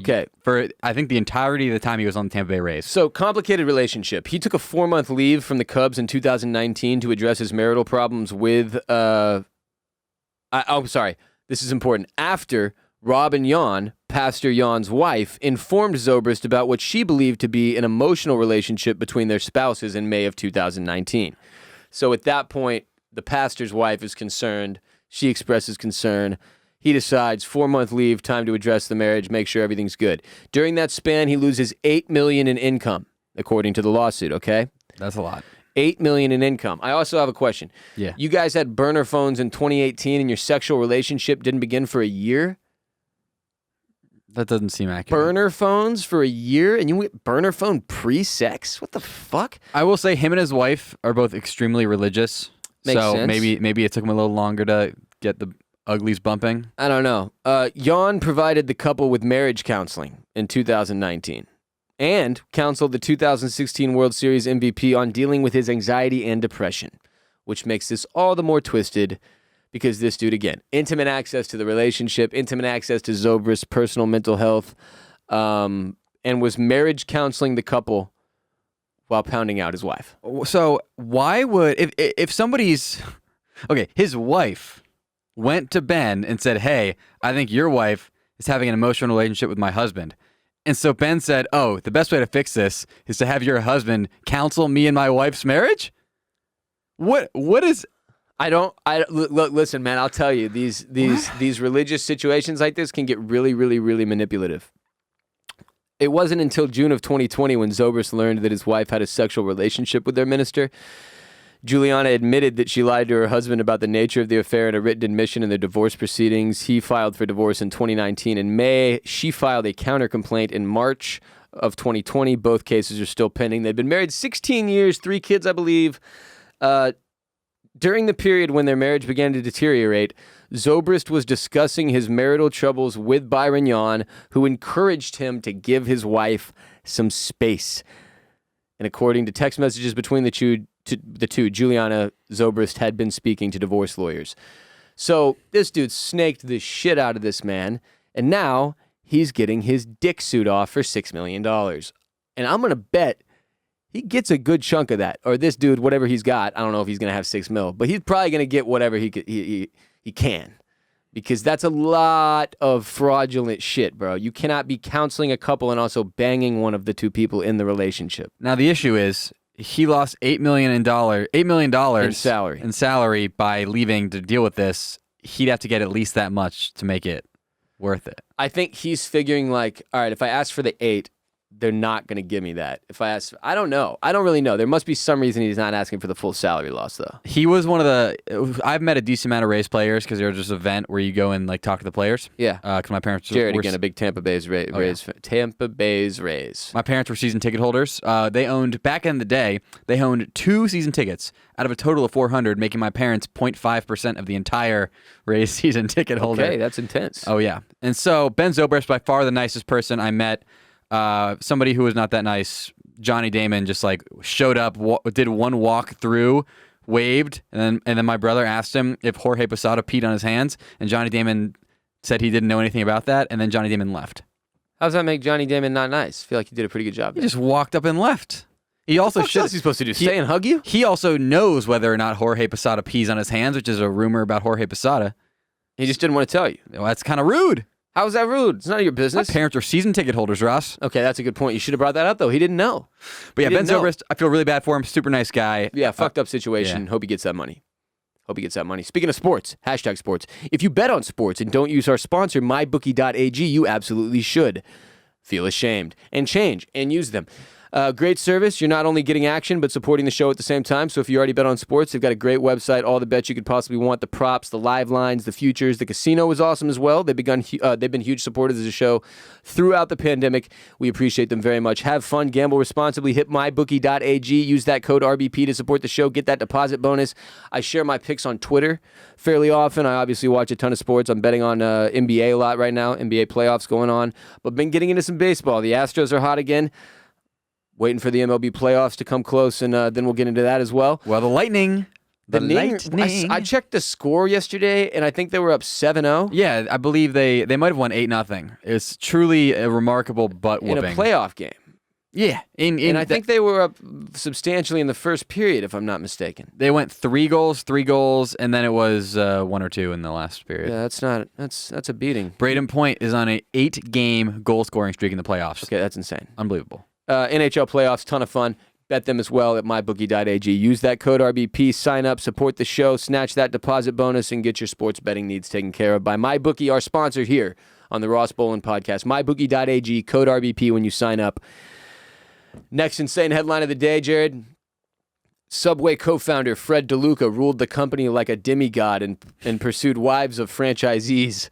I think the entirety of the time he was on the Tampa Bay Rays. So, complicated relationship. He took a 4-month leave from the Cubs in 2019 to address his marital problems with, this is important. After Robin Yawn, Pastor Yawn's wife, informed Zobrist about what she believed to be an emotional relationship between their spouses in May of 2019. So, at that point, the pastor's wife is concerned. She expresses concern. He decides 4-month leave, time to address the marriage, make sure everything's good. During that span, he loses $8 million in income, according to the lawsuit, okay? That's a lot. $8 million in income. I also have a question. Yeah. You guys had burner phones in 2018 and your sexual relationship didn't begin for a year? That doesn't seem accurate. Burner phones for a year and you went burner phone pre-sex? What the fuck? I will say him and his wife are both extremely religious. Makes so sense. maybe it took him a little longer to get the uglies bumping. I don't know. Yawn provided the couple with marriage counseling in 2019 and counseled the 2016 World Series MVP on dealing with his anxiety and depression, which makes this all the more twisted because this dude, again, intimate access to the relationship, intimate access to Zobrist's personal mental health, and was marriage counseling the couple while pounding out his wife. So why would, if somebody's, okay, his wife went to Ben and said, hey, I think your wife is having an emotional relationship with my husband. And so Ben said, oh, the best way to fix this is to have your husband counsel me and my wife's marriage? What is... Look, listen, man, I'll tell you, these religious situations like this can get really, really, really manipulative. It wasn't until June of 2020 when Zobrist learned that his wife had a sexual relationship with their minister. Juliana admitted that she lied to her husband about the nature of the affair in a written admission in the divorce proceedings. He filed for divorce in 2019. In May, she filed a counter-complaint in March of 2020. Both cases are still pending. They've been married 16 years, 3 kids, I believe. During the period when their marriage began to deteriorate, Zobrist was discussing his marital troubles with Byron Yawn, who encouraged him to give his wife some space. And according to text messages between the two, Juliana Zobrist had been speaking to divorce lawyers. So this dude snaked the shit out of this man, and now he's getting his dick suit off for $6 million. And I'm going to bet he gets a good chunk of that. Or this dude, whatever he's got, I don't know if he's going to have $6 million, but he's probably going to get whatever he can. Because that's a lot of fraudulent shit, bro. You cannot be counseling a couple and also banging one of the two people in the relationship. Now the issue is he lost $8 million in salary by leaving to deal with this. He'd have to get at least that much to make it worth it. I think he's figuring like, all right, if I ask for the 8, they're not going to give me that. If I ask, I don't know. I don't really know. There must be some reason he's not asking for the full salary loss, though. He was one of the. I've met a decent amount of Rays players because there's this event where you go and like talk to the players. Yeah. Because my parents. Jared again, a big Tampa Bay's Rays. Tampa Bay's Rays. My parents were season ticket holders. They owned back in the day. They owned 2 season tickets out of a total of 400, making my parents 0.5% of the entire Rays season ticket holder. Okay, that's intense. Oh yeah. And so Ben Zobrist, by far the nicest person I met. Somebody who was not that nice, Johnny Damon, just like showed up, did one walk through, waved, and then my brother asked him if Jorge Posada peed on his hands, and Johnny Damon said he didn't know anything about that, and then Johnny Damon left. How does that make Johnny Damon not nice? I feel like he did a pretty good job there. He just walked up and left. He also what else is he supposed to do? Stay and hug you? He also knows whether or not Jorge Posada pees on his hands, which is a rumor about Jorge Posada. He just didn't want to tell you. Well, that's kind of rude. How's that rude? It's none of your My business. parents are season ticket holders, Ross. Okay, that's a good point. You should have brought that up, though. He didn't know. But yeah, He Ben didn't know. Zobrist, I feel really bad for him. Super nice guy. Yeah, fucked up situation. yeah. Hope he gets that money. Speaking of sports, hashtag sports. If you bet on sports and don't use our sponsor, MyBookie.ag, you absolutely should. Feel ashamed and change and use them. Great service. You're not only getting action, but supporting the show at the same time. So if you already bet on sports, they've got a great website, all the bets you could possibly want, the props, the live lines, the futures. The casino is awesome as well. They've been huge supporters of the show throughout the pandemic. We appreciate them very much. Have fun, gamble responsibly. Hit mybookie.ag. Use that code RBP to support the show. Get that deposit bonus. I share my picks on Twitter fairly often. I obviously watch a ton of sports. I'm betting on NBA a lot right now. NBA playoffs going on. But been getting into some baseball. The Astros are hot again. Waiting for the MLB playoffs to come close, and then we'll get into that as well. Well, the Lightning. I checked the score yesterday, and I think they were up 7-0. Yeah, I believe they might have won 8-0. It's truly a remarkable butt whooping. In a playoff game. Yeah. And I think they were up substantially in the first period, if I'm not mistaken. They went 3 goals, and then it was 1 or 2 in the last period. Yeah, that's a beating. Braden Point is on an 8-game goal-scoring streak in the playoffs. Okay, that's insane. Unbelievable. NHL playoffs, ton of fun. Bet them as well at mybookie.ag. Use that code RBP, sign up, support the show, snatch that deposit bonus, and get your sports betting needs taken care of by MyBookie, our sponsor here on the Ross Bolen podcast. MyBookie.ag, code RBP when you sign up. Next insane headline of the day, Jared. Subway co-founder Fred DeLuca ruled the company like a demigod and pursued wives of franchisees.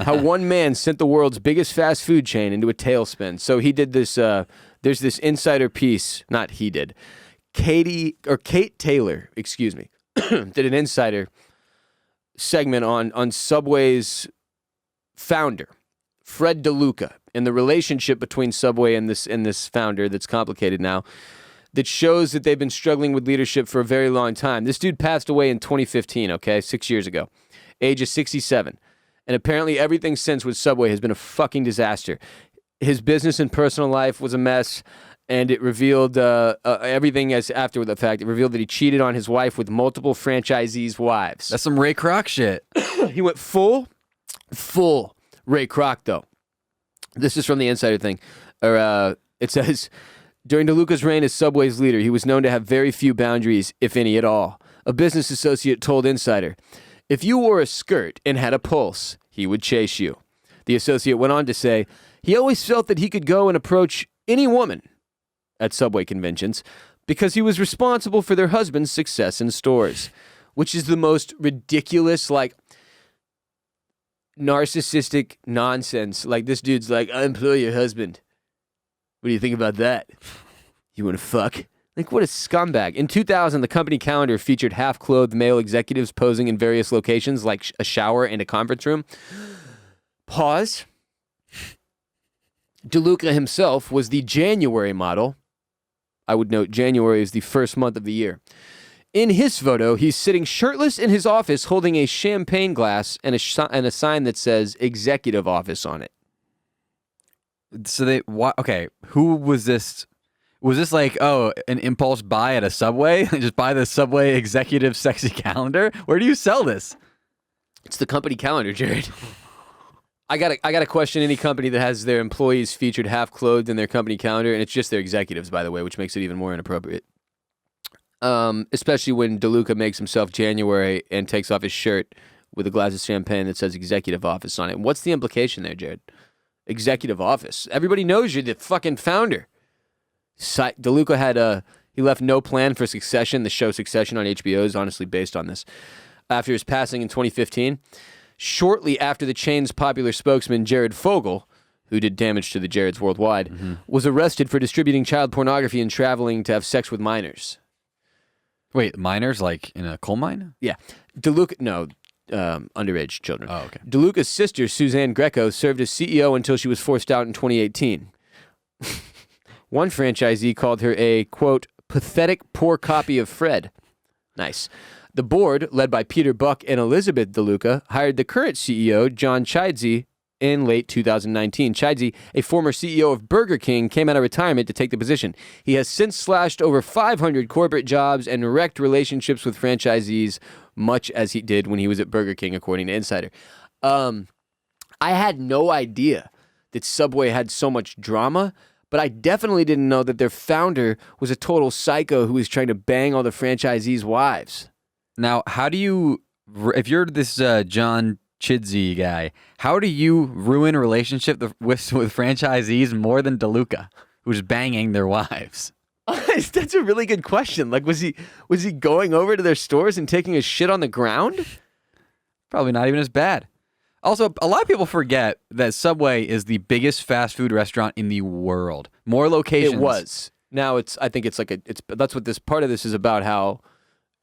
How one man sent the world's biggest fast food chain into a tailspin. So he did this... there's this insider piece, not he did. Kate Taylor, did an insider segment on Subway's founder, Fred DeLuca, and the relationship between Subway and this founder that's complicated now, that shows that they've been struggling with leadership for a very long time. This dude passed away in 2015, 6 years ago, age of 67. And apparently everything since with Subway has been a fucking disaster. His business and personal life was a mess, and it revealed everything as after the fact. It revealed that he cheated on his wife with multiple franchisees' wives. That's some Ray Kroc shit. He went full Ray Kroc, though. This is from the Insider thing. It says, during DeLuca's reign as Subway's leader, he was known to have very few boundaries, if any at all. A business associate told Insider, if you wore a skirt and had a pulse, he would chase you. The associate went on to say, he always felt that he could go and approach any woman at Subway conventions because he was responsible for their husband's success in stores, which is the most ridiculous, narcissistic nonsense. Like, this dude's like, I employ your husband. What do you think about that? You want to fuck? Like, what a scumbag. In 2000, the company calendar featured half-clothed male executives posing in various locations like a shower and a conference room. Pause. DeLuca himself was the January model. I would note January is the first month of the year. In his photo, he's sitting shirtless in his office holding a champagne glass and a sign that says executive office on it. So who was this? Was this like, an impulse buy at a Subway? Just buy the Subway executive sexy calendar? Where do you sell this? It's the company calendar, Jared. I gotta question any company that has their employees featured half clothed in their company calendar, and it's just their executives, by the way, which makes it even more inappropriate. Especially when DeLuca makes himself January and takes off his shirt with a glass of champagne that says executive office on it. What's the implication there, Jared? Executive office. Everybody knows you're the fucking founder. DeLuca he left no plan for Succession. The show Succession on HBO is honestly based on this. After his passing in 2015, shortly after the chain's popular spokesman, Jared Fogle, who did damage to the Jareds worldwide, was arrested for distributing child pornography and traveling to have sex with minors. Wait, minors like in a coal mine? Yeah. Underage children. Oh, okay. DeLuca's sister, Suzanne Greco, served as CEO until she was forced out in 2018. One franchisee called her a, quote, pathetic poor copy of Fred. Nice. The board, led by Peter Buck and Elizabeth DeLuca, hired the current CEO, John Chidsey, in late 2019. Chidsey, a former CEO of Burger King, came out of retirement to take the position. He has since slashed over 500 corporate jobs and wrecked relationships with franchisees, much as he did when he was at Burger King, according to Insider. I had no idea that Subway had so much drama, but I definitely didn't know that their founder was a total psycho who was trying to bang all the franchisees' wives. Now, how do you, if you're this John Chidsey guy, how do you ruin a relationship with franchisees more than DeLuca, who's banging their wives? That's a really good question. Like, was he going over to their stores and taking a shit on the ground? Probably not even as bad. Also, a lot of people forget that Subway is the biggest fast food restaurant in the world. More locations. It was. Now I think that's what this part of this is about, how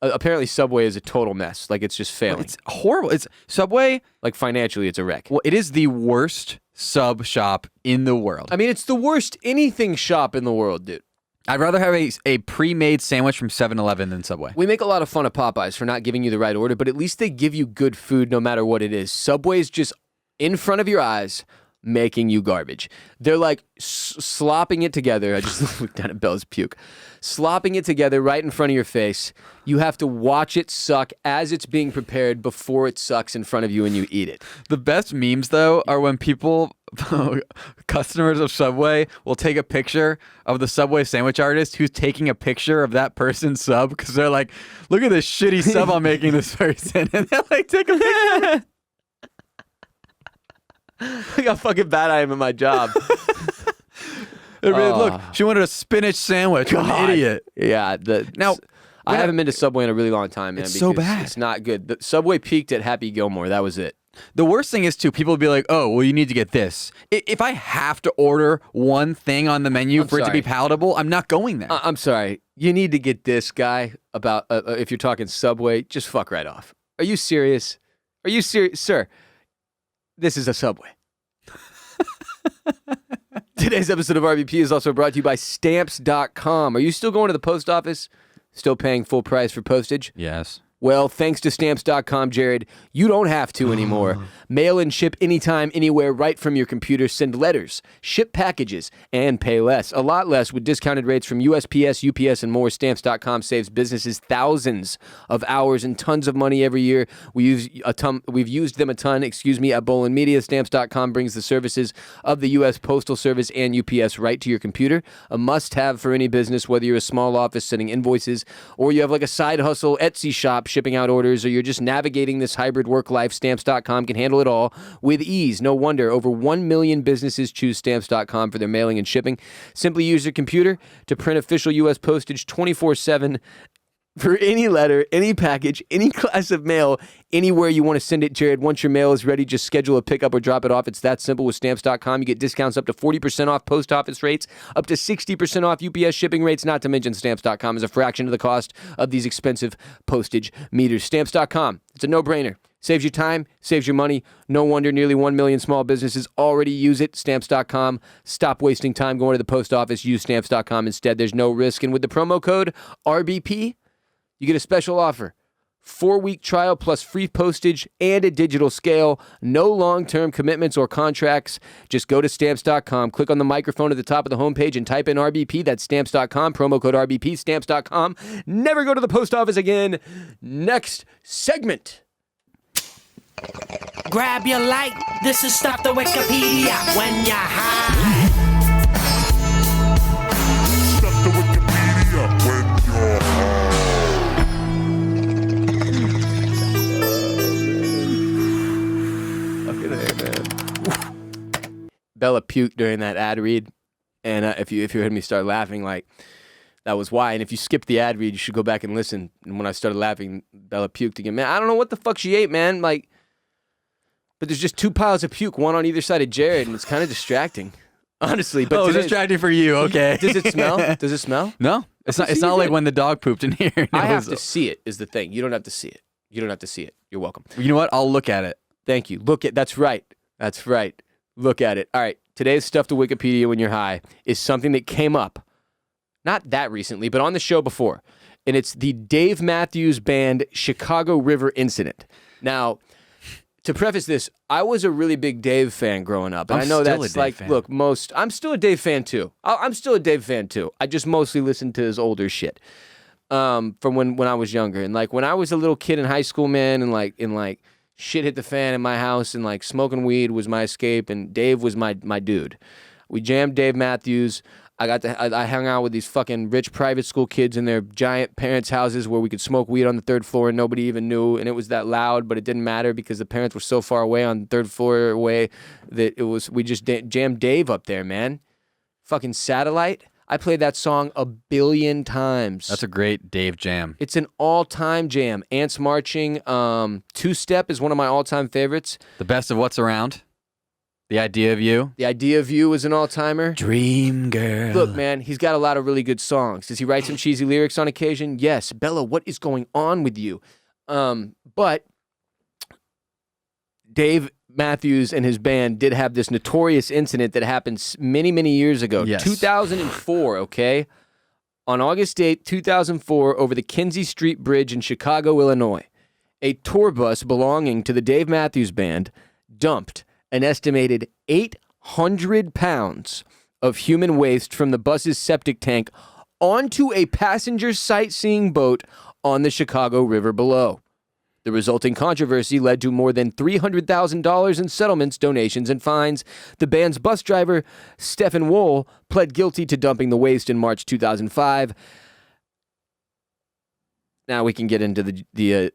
apparently Subway is a total mess. Like, it's just failing. It's horrible. It's Subway. Like, financially, it's a wreck. Well, it is the worst sub shop in the world. I mean, it's the worst anything shop in the world, dude. I'd rather have a pre-made sandwich from 7-Eleven than Subway. We make a lot of fun of Popeyes for not giving you the right order, but at least they give you good food no matter what it is. Subway's just in front of your eyes, making you garbage. They're like slopping it together. I just looked down at Bella's puke. Slopping it together right in front of your face. You have to watch it suck as it's being prepared before it sucks in front of you and you eat it. The best memes, though, are when people, customers of Subway, will take a picture of the Subway sandwich artist who's taking a picture of that person's sub because they're like, look at this shitty sub I'm making this person. And they're like, take a picture. Look how fucking bad I am at my job. Look, she wanted a spinach sandwich. I'm an idiot. Yeah. I haven't been to Subway in a really long time, man. It's so bad. It's not good. The Subway peaked at Happy Gilmore. That was it. The worst thing is, too, people will be like, oh, well, you need to get this. If I have to order one thing on the menu it to be palatable, I'm not going there. I'm sorry. You need to get this guy about, if you're talking Subway, just fuck right off. Are you serious? Are you serious? Sir, this is a Subway. Today's episode of RBP is also brought to you by Stamps.com. Are you still going to the post office? Still paying full price for postage? Yes. Well, thanks to Stamps.com, Jared, you don't have to anymore. Mail and ship anytime, anywhere, right from your computer. Send letters, ship packages, and pay less. A lot less with discounted rates from USPS, UPS, and more. Stamps.com saves businesses thousands of hours and tons of money every year. We've used them a ton, at Bolen Media. Stamps.com brings the services of the U.S. Postal Service and UPS right to your computer. A must-have for any business, whether you're a small office sending invoices or you have like a side hustle Etsy shop shipping out orders, or you're just navigating this hybrid work life. Stamps.com can handle it all with ease. No wonder over 1 million businesses choose Stamps.com for their mailing and shipping. Simply use your computer to print official U.S. postage 24/7 for any letter, any package, any class of mail, anywhere you want to send it, Jared. Once your mail is ready, just schedule a pickup or drop it off. It's that simple with Stamps.com. You get discounts up to 40% off post office rates, up to 60% off UPS shipping rates, not to mention Stamps.com is a fraction of the cost of these expensive postage meters. Stamps.com, it's a no-brainer. Saves you time, saves your money. No wonder nearly 1 million small businesses already use it. Stamps.com. Stop wasting time going to the post office. Use Stamps.com instead. There's no risk. And with the promo code RBP, you get a special offer. 4-week trial plus free postage and a digital scale. No long-term commitments or contracts. Just go to Stamps.com, click on the microphone at the top of the homepage and type in RBP. That's Stamps.com, promo code RBP, Stamps.com. Never go to the post office again. Next segment. Grab your light. This is Stop the Wikipedia when you're high. Stop the Wikipedia when you're high. Bella puked during that ad read, and if you heard me start laughing, like, that was why. And if you skipped the ad read, you should go back and listen. And when I started laughing, Bella puked again. Man, I don't know what the fuck she ate, man. Like, but there's just 2 piles of puke, one on either side of Jared, and it's kind of distracting, honestly. But it's distracting for you, okay? Does it smell? Does it smell? No, it's not. It's not like when the dog pooped in here. I have to see it. Is the thing. You don't have to see it. You don't have to see it. You're welcome. You know what? I'll look at it. Thank you. That's right. That's right. Look at it. All right. Today's Stuff to Wikipedia when you're high is something that came up, not that recently, but on the show before. And it's the Dave Matthews Band Chicago River Incident. Now, to preface this, I was a really big Dave fan growing up. And I know that's like, look, I'm still a Dave fan too. I'm still a Dave fan too. I just mostly listen to his older shit from when I was younger. And like when I was a little kid in high school, man, and like shit hit the fan in my house, and like smoking weed was my escape, and Dave was my dude. We jammed Dave Matthews. I hung out with these fucking rich private school kids in their giant parents' houses where we could smoke weed on the third floor and nobody even knew, and it was that loud, but it didn't matter because the parents were so far away on the third floor away that we just jammed Dave up there, man. Fucking Satellite. I played that song 1 billion times. That's a great Dave jam. It's an all-time jam. Ants Marching. Two-Step is one of my all-time favorites. The Best of What's Around. The Idea of You. The Idea of You is an all-timer. Dream Girl. Look, man, he's got a lot of really good songs. Does he write some cheesy lyrics on occasion? Yes. Bella, what is going on with you? But Dave Matthews and his band did have this notorious incident that happened many, many years ago. Yes. 2004, okay? On August 8th, 2004, over the Kinsey Street Bridge in Chicago, Illinois, a tour bus belonging to the Dave Matthews Band dumped an estimated 800 pounds of human waste from the bus's septic tank onto a passenger sightseeing boat on the Chicago River below. The resulting controversy led to more than $300,000 in settlements, donations, and fines. The band's bus driver, Stephen Wohl, pled guilty to dumping the waste in March 2005. Now we can get into the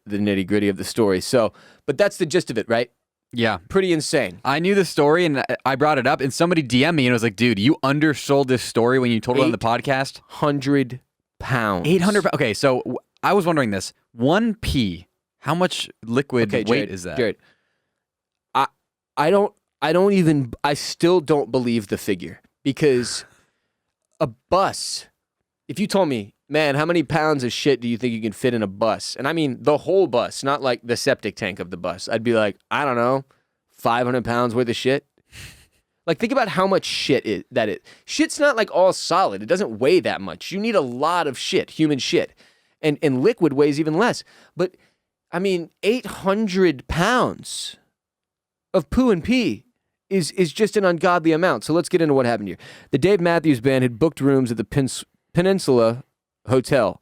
nitty-gritty of the story. But that's the gist of it, right? Yeah. Pretty insane. I knew the story, and I brought it up, and somebody DM'd me and was like, dude, you undersold this story when you told it on the podcast? 800 pounds. 800 pounds. Okay, so I was wondering this. 1 pee, how much liquid weight Jared, is that? Jared, I still don't believe the figure, because a bus, if you told me, man, how many pounds of shit do you think you can fit in a bus? And I mean the whole bus, not like the septic tank of the bus. I'd be like, I don't know, 500 pounds worth of shit. Like, think about how much shit that is. Shit's not like all solid. It doesn't weigh that much. You need a lot of shit, human shit. And liquid weighs even less. But, I mean, 800 pounds of poo and pee is just an ungodly amount. So let's get into what happened here. The Dave Matthews Band had booked rooms at the Peninsula Hotel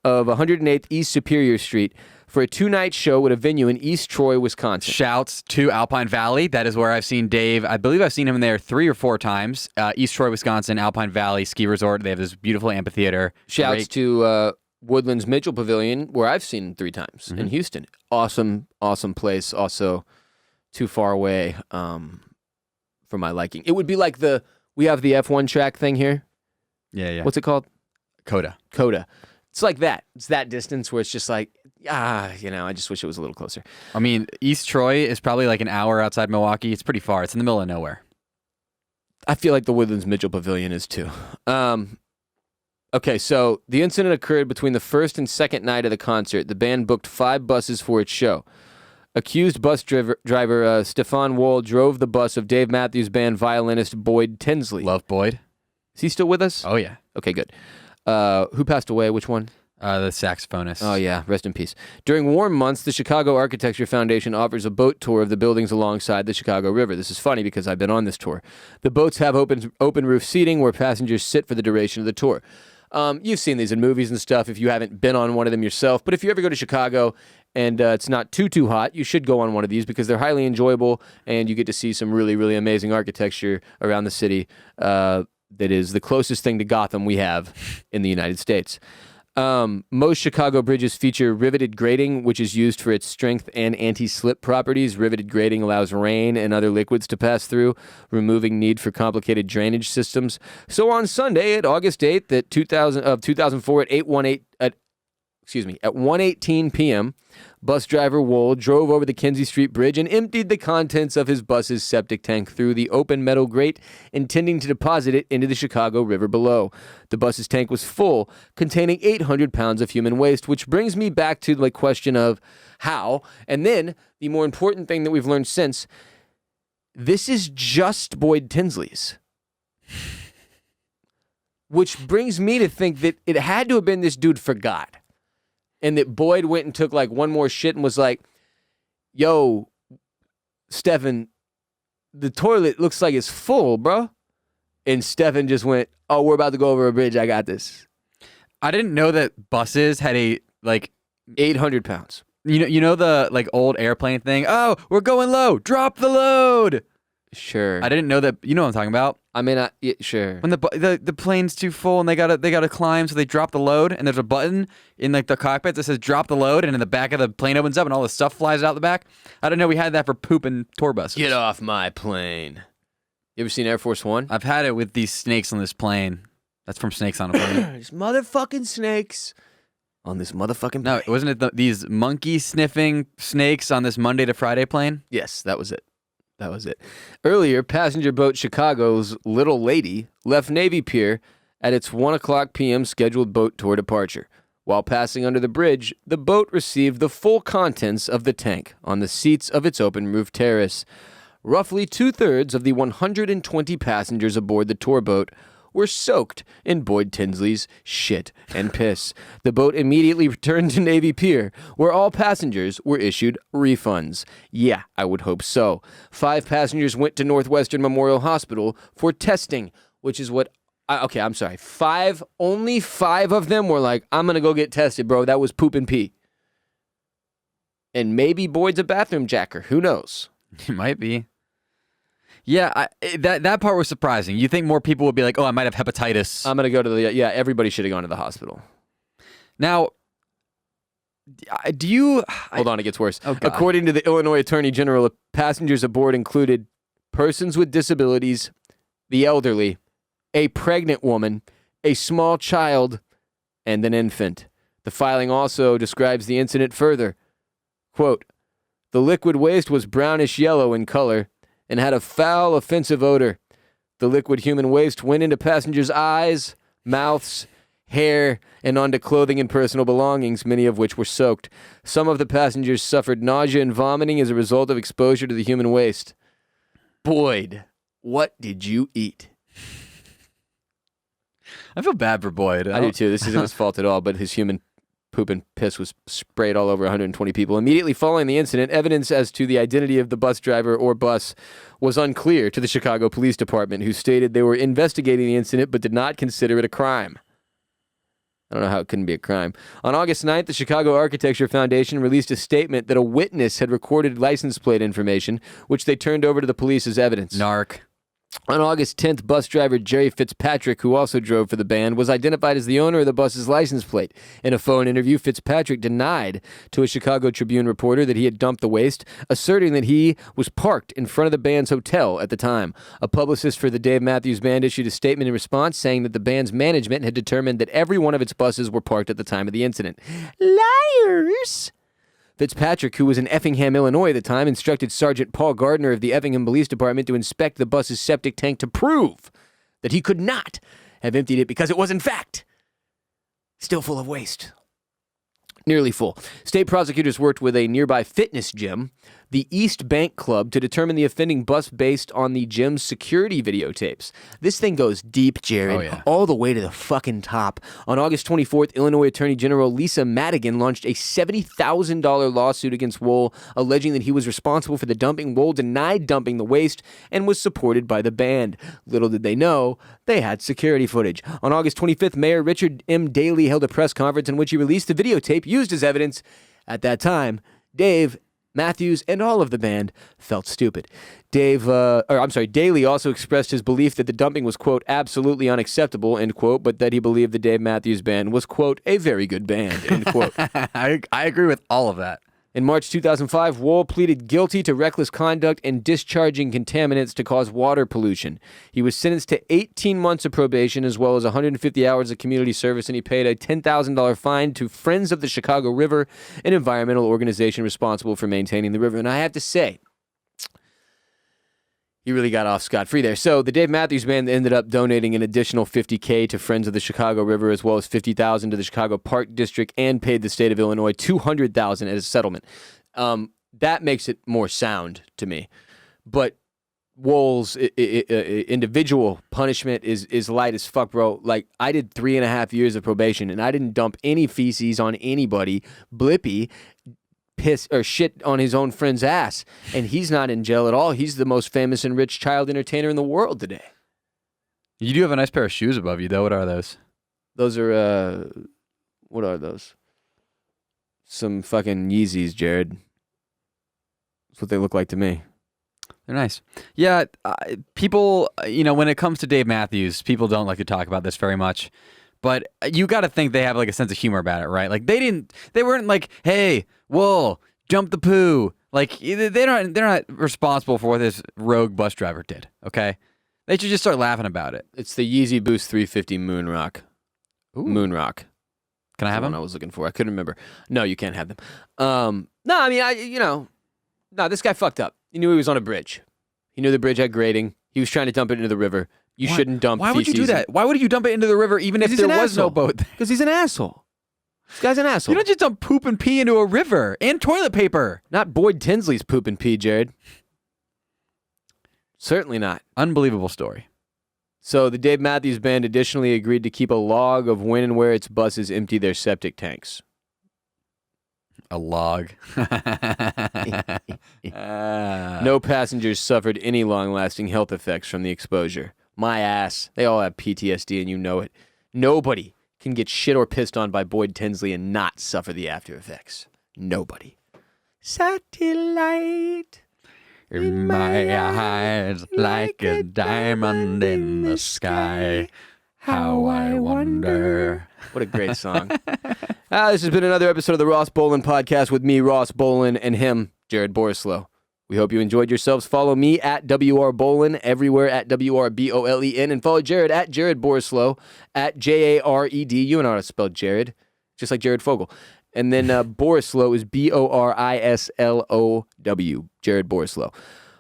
of 108th East Superior Street for a 2-night show at a venue in East Troy, Wisconsin. Shouts to Alpine Valley. That is where I've seen Dave. I believe I've seen him there 3 or 4 times. East Troy, Wisconsin, Alpine Valley Ski Resort. They have this beautiful amphitheater. Shouts to Woodlands Mitchell Pavilion, where I've seen him 3 times in Houston. Awesome, awesome place. Also, too far away for my liking. It would be like we have the F1 track thing here. Yeah. What's it called? Coda. It's like that. It's that distance where it's just like, I just wish it was a little closer. I mean, East Troy is probably like an hour outside Milwaukee. It's pretty far. It's in the middle of nowhere. I feel like the Woodlands Mitchell Pavilion is too. Okay, so the incident occurred between the first and second night of the concert. The band booked 5 buses for its show. Accused bus driver Stefan Wohl drove the bus of Dave Matthews Band violinist Boyd Tinsley. Love Boyd. Is he still with us? Oh, yeah. Okay, good. Who passed away? Which one? The saxophonist. Oh, yeah. Rest in peace. During warm months, the Chicago Architecture Foundation offers a boat tour of the buildings alongside the Chicago River. This is funny because I've been on this tour. The boats have open roof seating where passengers sit for the duration of the tour. You've seen these in movies and stuff if you haven't been on one of them yourself. But if you ever go to Chicago and it's not too hot, you should go on one of these because they're highly enjoyable and you get to see some really, really amazing architecture around the city that is the closest thing to Gotham we have in the United States. Most Chicago bridges feature riveted grating, which is used for its strength and anti-slip properties. Riveted grating allows rain and other liquids to pass through, removing need for complicated drainage systems. So on Sunday, at August 8th, 2004, at 1:18 p.m., bus driver Wohl drove over the Kinsey Street Bridge and emptied the contents of his bus's septic tank through the open metal grate, intending to deposit it into the Chicago River below. The bus's tank was full, containing 800 pounds of human waste, which brings me back to the question of how, and then the more important thing that we've learned since, this is just Boyd Tinsley's. Which brings me to think that it had to have been this dude forgot. And that Boyd went and took like one more shit and was like, yo, Stefan, the toilet looks like it's full, bro. And Stefan just went, oh, we're about to go over a bridge. I got this. I didn't know that buses had 800 pounds. You know the like old airplane thing. Oh, we're going low. Drop the load. Sure. I didn't know that. You know what I'm talking about? I mean, yeah, sure. When the plane's too full and they gotta climb, so they drop the load, and there's a button in like the cockpit that says drop the load, and in the back of the plane opens up and all the stuff flies out the back. I didn't know we had that for poop and tour buses. Get off my plane. You ever seen Air Force One? I've had it with these snakes on this plane. That's from Snakes on a Plane. These motherfucking snakes on this motherfucking plane. No, wasn't it these monkey sniffing snakes on this Monday to Friday plane? Yes, that was it. That was it. Earlier, passenger boat Chicago's Little Lady left Navy Pier at its 1:00 p.m. scheduled boat tour departure. While passing under the bridge, the boat received the full contents of the tank on the seats of its open roof terrace. Roughly 2/3 of the 120 passengers aboard the tour boat were soaked in Boyd Tinsley's shit and piss. The boat immediately returned to Navy Pier, where all passengers were issued refunds. Yeah, I would hope so. 5 passengers went to Northwestern Memorial Hospital for testing, which is what... I'm sorry. Only 5 of them were like, I'm going to go get tested, bro. That was poop and pee. And maybe Boyd's a bathroom jacker. Who knows? It might be. Yeah, that part was surprising. You think more people would be like, oh, I might have hepatitis. I'm going to go to the... Yeah, everybody should have gone to the hospital. Now, do you... Hold on, it gets worse. Oh, God. According to the Illinois Attorney General, passengers aboard included persons with disabilities, the elderly, a pregnant woman, a small child, and an infant. The filing also describes the incident further. Quote, the liquid waste was brownish yellow in color and had a foul, offensive odor. The liquid human waste went into passengers' eyes, mouths, hair, and onto clothing and personal belongings, many of which were soaked. Some of the passengers suffered nausea and vomiting as a result of exposure to the human waste. Boyd, what did you eat? I feel bad for Boyd. I do too. This isn't his fault at all, but his human poop and piss was sprayed all over 120 people. Immediately following the incident, evidence as to the identity of the bus driver or bus was unclear to the Chicago Police Department, who stated they were investigating the incident but did not consider it a crime. I don't know how it couldn't be a crime. On August 9th, the Chicago Architecture Foundation released a statement that a witness had recorded license plate information, which they turned over to the police as evidence. Narc. On August 10th, bus driver Jerry Fitzpatrick, who also drove for the band, was identified as the owner of the bus's license plate. In a phone interview, Fitzpatrick denied to a Chicago Tribune reporter that he had dumped the waste, asserting that he was parked in front of the band's hotel at the time. A publicist for the Dave Matthews Band issued a statement in response saying that the band's management had determined that every one of its buses were parked at the time of the incident. Liars! Fitzpatrick, who was in Effingham, Illinois at the time, instructed Sergeant Paul Gardner of the Effingham Police Department to inspect the bus's septic tank to prove that he could not have emptied it because it was, in fact, still full of waste. Nearly full. State prosecutors worked with a nearby fitness gym, the East Bank Club, to determine the offending bus based on the gym's security videotapes. This thing goes deep, Jared, all the way to the fucking top. On August 24th, Illinois Attorney General Lisa Madigan launched a $70,000 lawsuit against Wohl, alleging that he was responsible for the dumping. Wohl denied dumping the waste and was supported by the band. Little did they know, they had security footage. On August 25th, Mayor Richard M. Daley held a press conference in which he released the videotape used as evidence. At that time, Dave, Matthews, and all of the band felt stupid. Daley also expressed his belief that the dumping was, quote, absolutely unacceptable, end quote, but that he believed the Dave Matthews Band was, quote, a very good band, end quote. I agree with all of that. In March 2005, Wohl pleaded guilty to reckless conduct and discharging contaminants to cause water pollution. He was sentenced to 18 months of probation as well as 150 hours of community service, and he paid a $10,000 fine to Friends of the Chicago River, an environmental organization responsible for maintaining the river. And I have to say, he really got off scot-free there. So the Dave Matthews Band ended up donating an additional $50,000 to Friends of the Chicago River, as well as $50,000 to the Chicago Park District, and paid the state of Illinois $200,000 as a settlement. That makes it more sound to me. But Wohl's individual punishment is light as fuck, bro. Like, I did 3.5 years of probation, and I didn't dump any feces on anybody. Blippi piss or shit on his own friend's ass, and he's not in jail at all. He's the most famous and rich child entertainer in the world today. You do have a nice pair of shoes above you, though. What are those? Those are what are those? some fucking Yeezys, Jared. That's what they look like to me. They're nice. Yeah, people, when it comes to Dave Matthews, people don't like to talk about this very much. But you got to think they have like a sense of humor about it, right? Like they weren't like, hey, Wool, jump the poo. Like they're not responsible for what this rogue bus driver did. Okay, they should just start laughing about it. It's the Yeezy Boost 350 Moonrock. Ooh. Moonrock. Can I have That's the them? one I was looking for. I couldn't remember. No, you can't have them. No, I mean, no, this guy fucked up. He knew he was on a bridge. He knew the bridge had grading. He was trying to dump it into the river. You shouldn't dump Why would you do feces. that? Why would you dump it into the river even if He's there an was no asshole. boat there? Because he's an asshole. This guy's an asshole. You don't just dump poop and pee into a river and toilet paper. Not Boyd Tinsley's poop and pee, Jared. Certainly not. Unbelievable story. So the Dave Matthews Band additionally agreed to keep a log of when and where its buses empty their septic tanks. A log. No passengers suffered any long-lasting health effects from the exposure. My ass. They all have PTSD and you know it. Nobody can get shit or pissed on by Boyd Tinsley and not suffer the after effects. Nobody. Satellite. In my eyes, like a diamond in the sky. How I wonder. What a great song. This has been another episode of the Ross Bolen Podcast with me, Ross Bolen, and him, Jared Borislow. We hope you enjoyed yourselves. Follow me at WR Bolen, everywhere at WRBOLEN, and follow Jared at Jared Borislow, at JARED. You know how to spell Jared, just like Jared Fogle. And then Borislow is BORISLOW, Jared Borislow.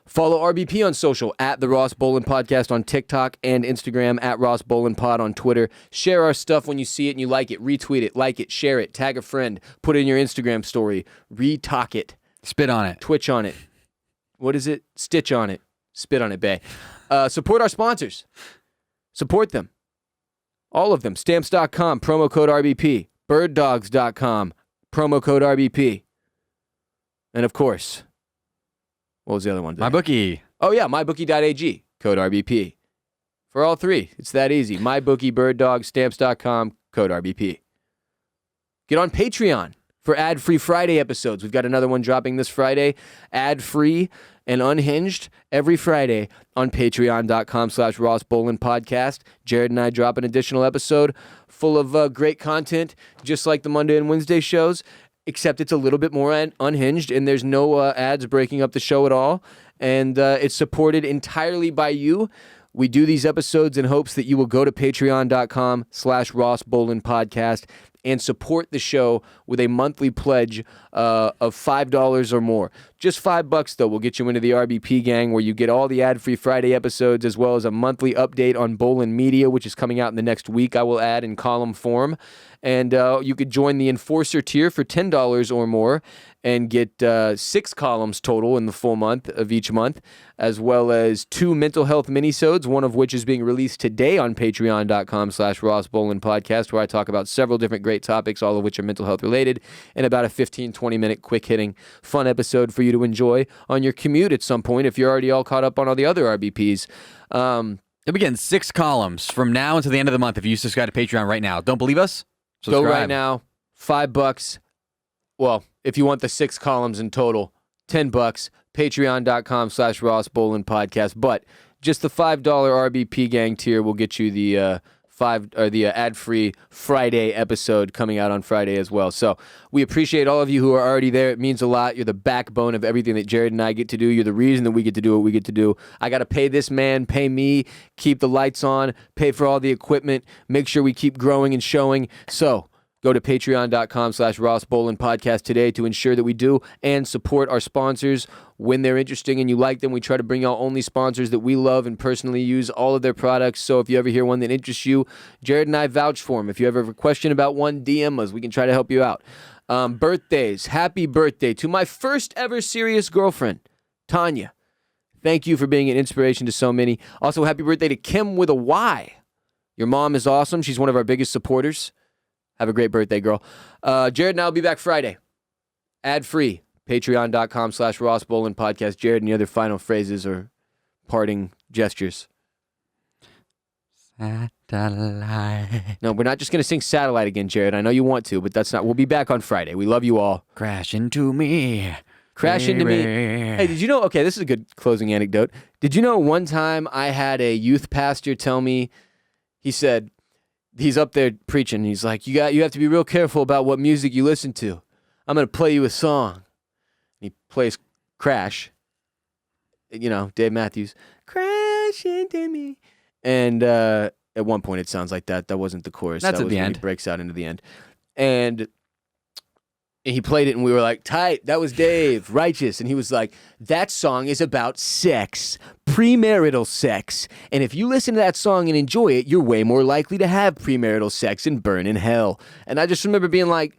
Follow RBP on social at the Ross Bolen Podcast on TikTok and Instagram, at Ross Bolen Pod on Twitter. Share our stuff when you see it and you like it. Retweet it, like it, share it, tag a friend, put it in your Instagram story, retalk it, Spit on it. Twitch on it. What is it? Stitch on it. Spit on it, bae. Support our sponsors. Support them. All of them. Stamps.com, promo code RBP. Birddogs.com, promo code RBP. And of course, what was the other one? MyBookie. Oh, yeah, MyBookie.ag, code RBP. For all three, it's that easy. MyBookie, Birddogs, Stamps.com, code RBP. Get on Patreon for ad-free Friday episodes. We've got another one dropping this Friday, ad-free and unhinged every Friday on patreon.com/Ross Bolen Podcast. Jared and I drop an additional episode full of great content, just like the Monday and Wednesday shows, except it's a little bit more unhinged, and there's no ads breaking up the show at all, and it's supported entirely by you. We do these episodes in hopes that you will go to patreon.com/Ross Bolen Podcast and support the show with a monthly pledge of $5 or more. Just $5, though, will get you into the RBP gang, where you get all the ad-free Friday episodes, as well as a monthly update on Bolen Media, which is coming out in the next week. I will add in column form. And you could join the Enforcer tier for $10 or more and get 6 columns total in the full month of each month, as well as 2 mental health minisodes, one of which is being released today on patreon.com/Ross Bolen Podcast, where I talk about several different great topics, all of which are mental health related, and about a 15-20 minute quick-hitting fun episode for you to enjoy on your commute at some point if you're already all caught up on all the other RBPs. You'll be getting 6 columns from now until the end of the month if you subscribe to Patreon right now. Don't believe us? Subscribe. Go right now, $5. Well, if you want the 6 columns in total, $10. Patreon.com/Ross Bolen Podcast. But just the $5 RBP gang tier will get you the ad-free Friday episode coming out on Friday as well. So we appreciate all of you who are already there. It means a lot. You're the backbone of everything that Jared and I get to do. You're the reason that we get to do what we get to do. I got to pay this man, pay me, keep the lights on, pay for all the equipment, make sure we keep growing and showing. So go to patreon.com/Ross Bolen Podcast today to ensure that we do, and support our sponsors when they're interesting and you like them. We try to bring out only sponsors that we love and personally use all of their products. So if you ever hear one that interests you, Jared and I vouch for them. If you ever have a question about one, DM us. We can try to help you out. Birthdays. Happy birthday to my first ever serious girlfriend, Tanya. Thank you for being an inspiration to so many. Also, happy birthday to Kim with a Y. Your mom is awesome. She's one of our biggest supporters. Have a great birthday, girl. Jared and I will be back Friday. Ad-free. Patreon.com/Ross Bolen Podcast. Jared, any other final phrases or parting gestures? Satellite. No, we're not just going to sing Satellite again, Jared. I know you want to, but that's not. We'll be back on Friday. We love you all. Crash into me. Crash into me. baby. Hey, did you know? Okay, this is a good closing anecdote. Did you know one time I had a youth pastor tell me, he said, he's up there preaching. He's like, you have to be real careful about what music you listen to. I'm going to play you a song. He plays Crash. You know, Dave Matthews. Crash into me. And at one point it sounds like that. That wasn't the chorus. That's that at was the when end. He breaks out into the end. And he played it and we were like, tight. That was Dave. Righteous. And he was like, that song is about sex. Premarital sex. And if you listen to that song and enjoy it, you're way more likely to have premarital sex and burn in hell. And I just remember being like,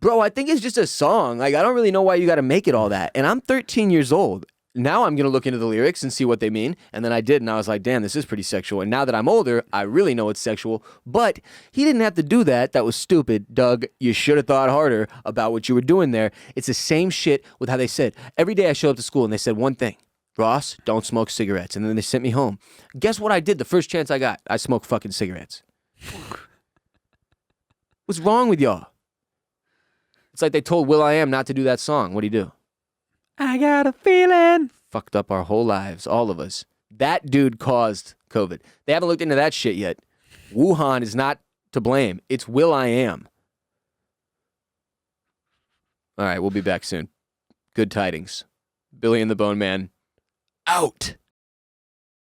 bro, I think it's just a song. Like, I don't really know why you got to make it all that. And I'm 13 years old. Now I'm going to look into the lyrics and see what they mean. And then I did, and I was like, damn, this is pretty sexual. And now that I'm older, I really know it's sexual. But he didn't have to do that. That was stupid. Doug, you should have thought harder about what you were doing there. It's the same shit with how they said, every day I show up to school and they said one thing, Ross, don't smoke cigarettes. And then they sent me home. Guess what I did the first chance I got? I smoked fucking cigarettes. What's wrong with y'all? It's like they told Will.i.am not to do that song. What'd he do? I got a feeling. Fucked up our whole lives, all of us. That dude caused COVID. They haven't looked into that shit yet. Wuhan is not to blame. It's Will.i.am. All right, we'll be back soon. Good tidings. Billy and the Bone Man, out.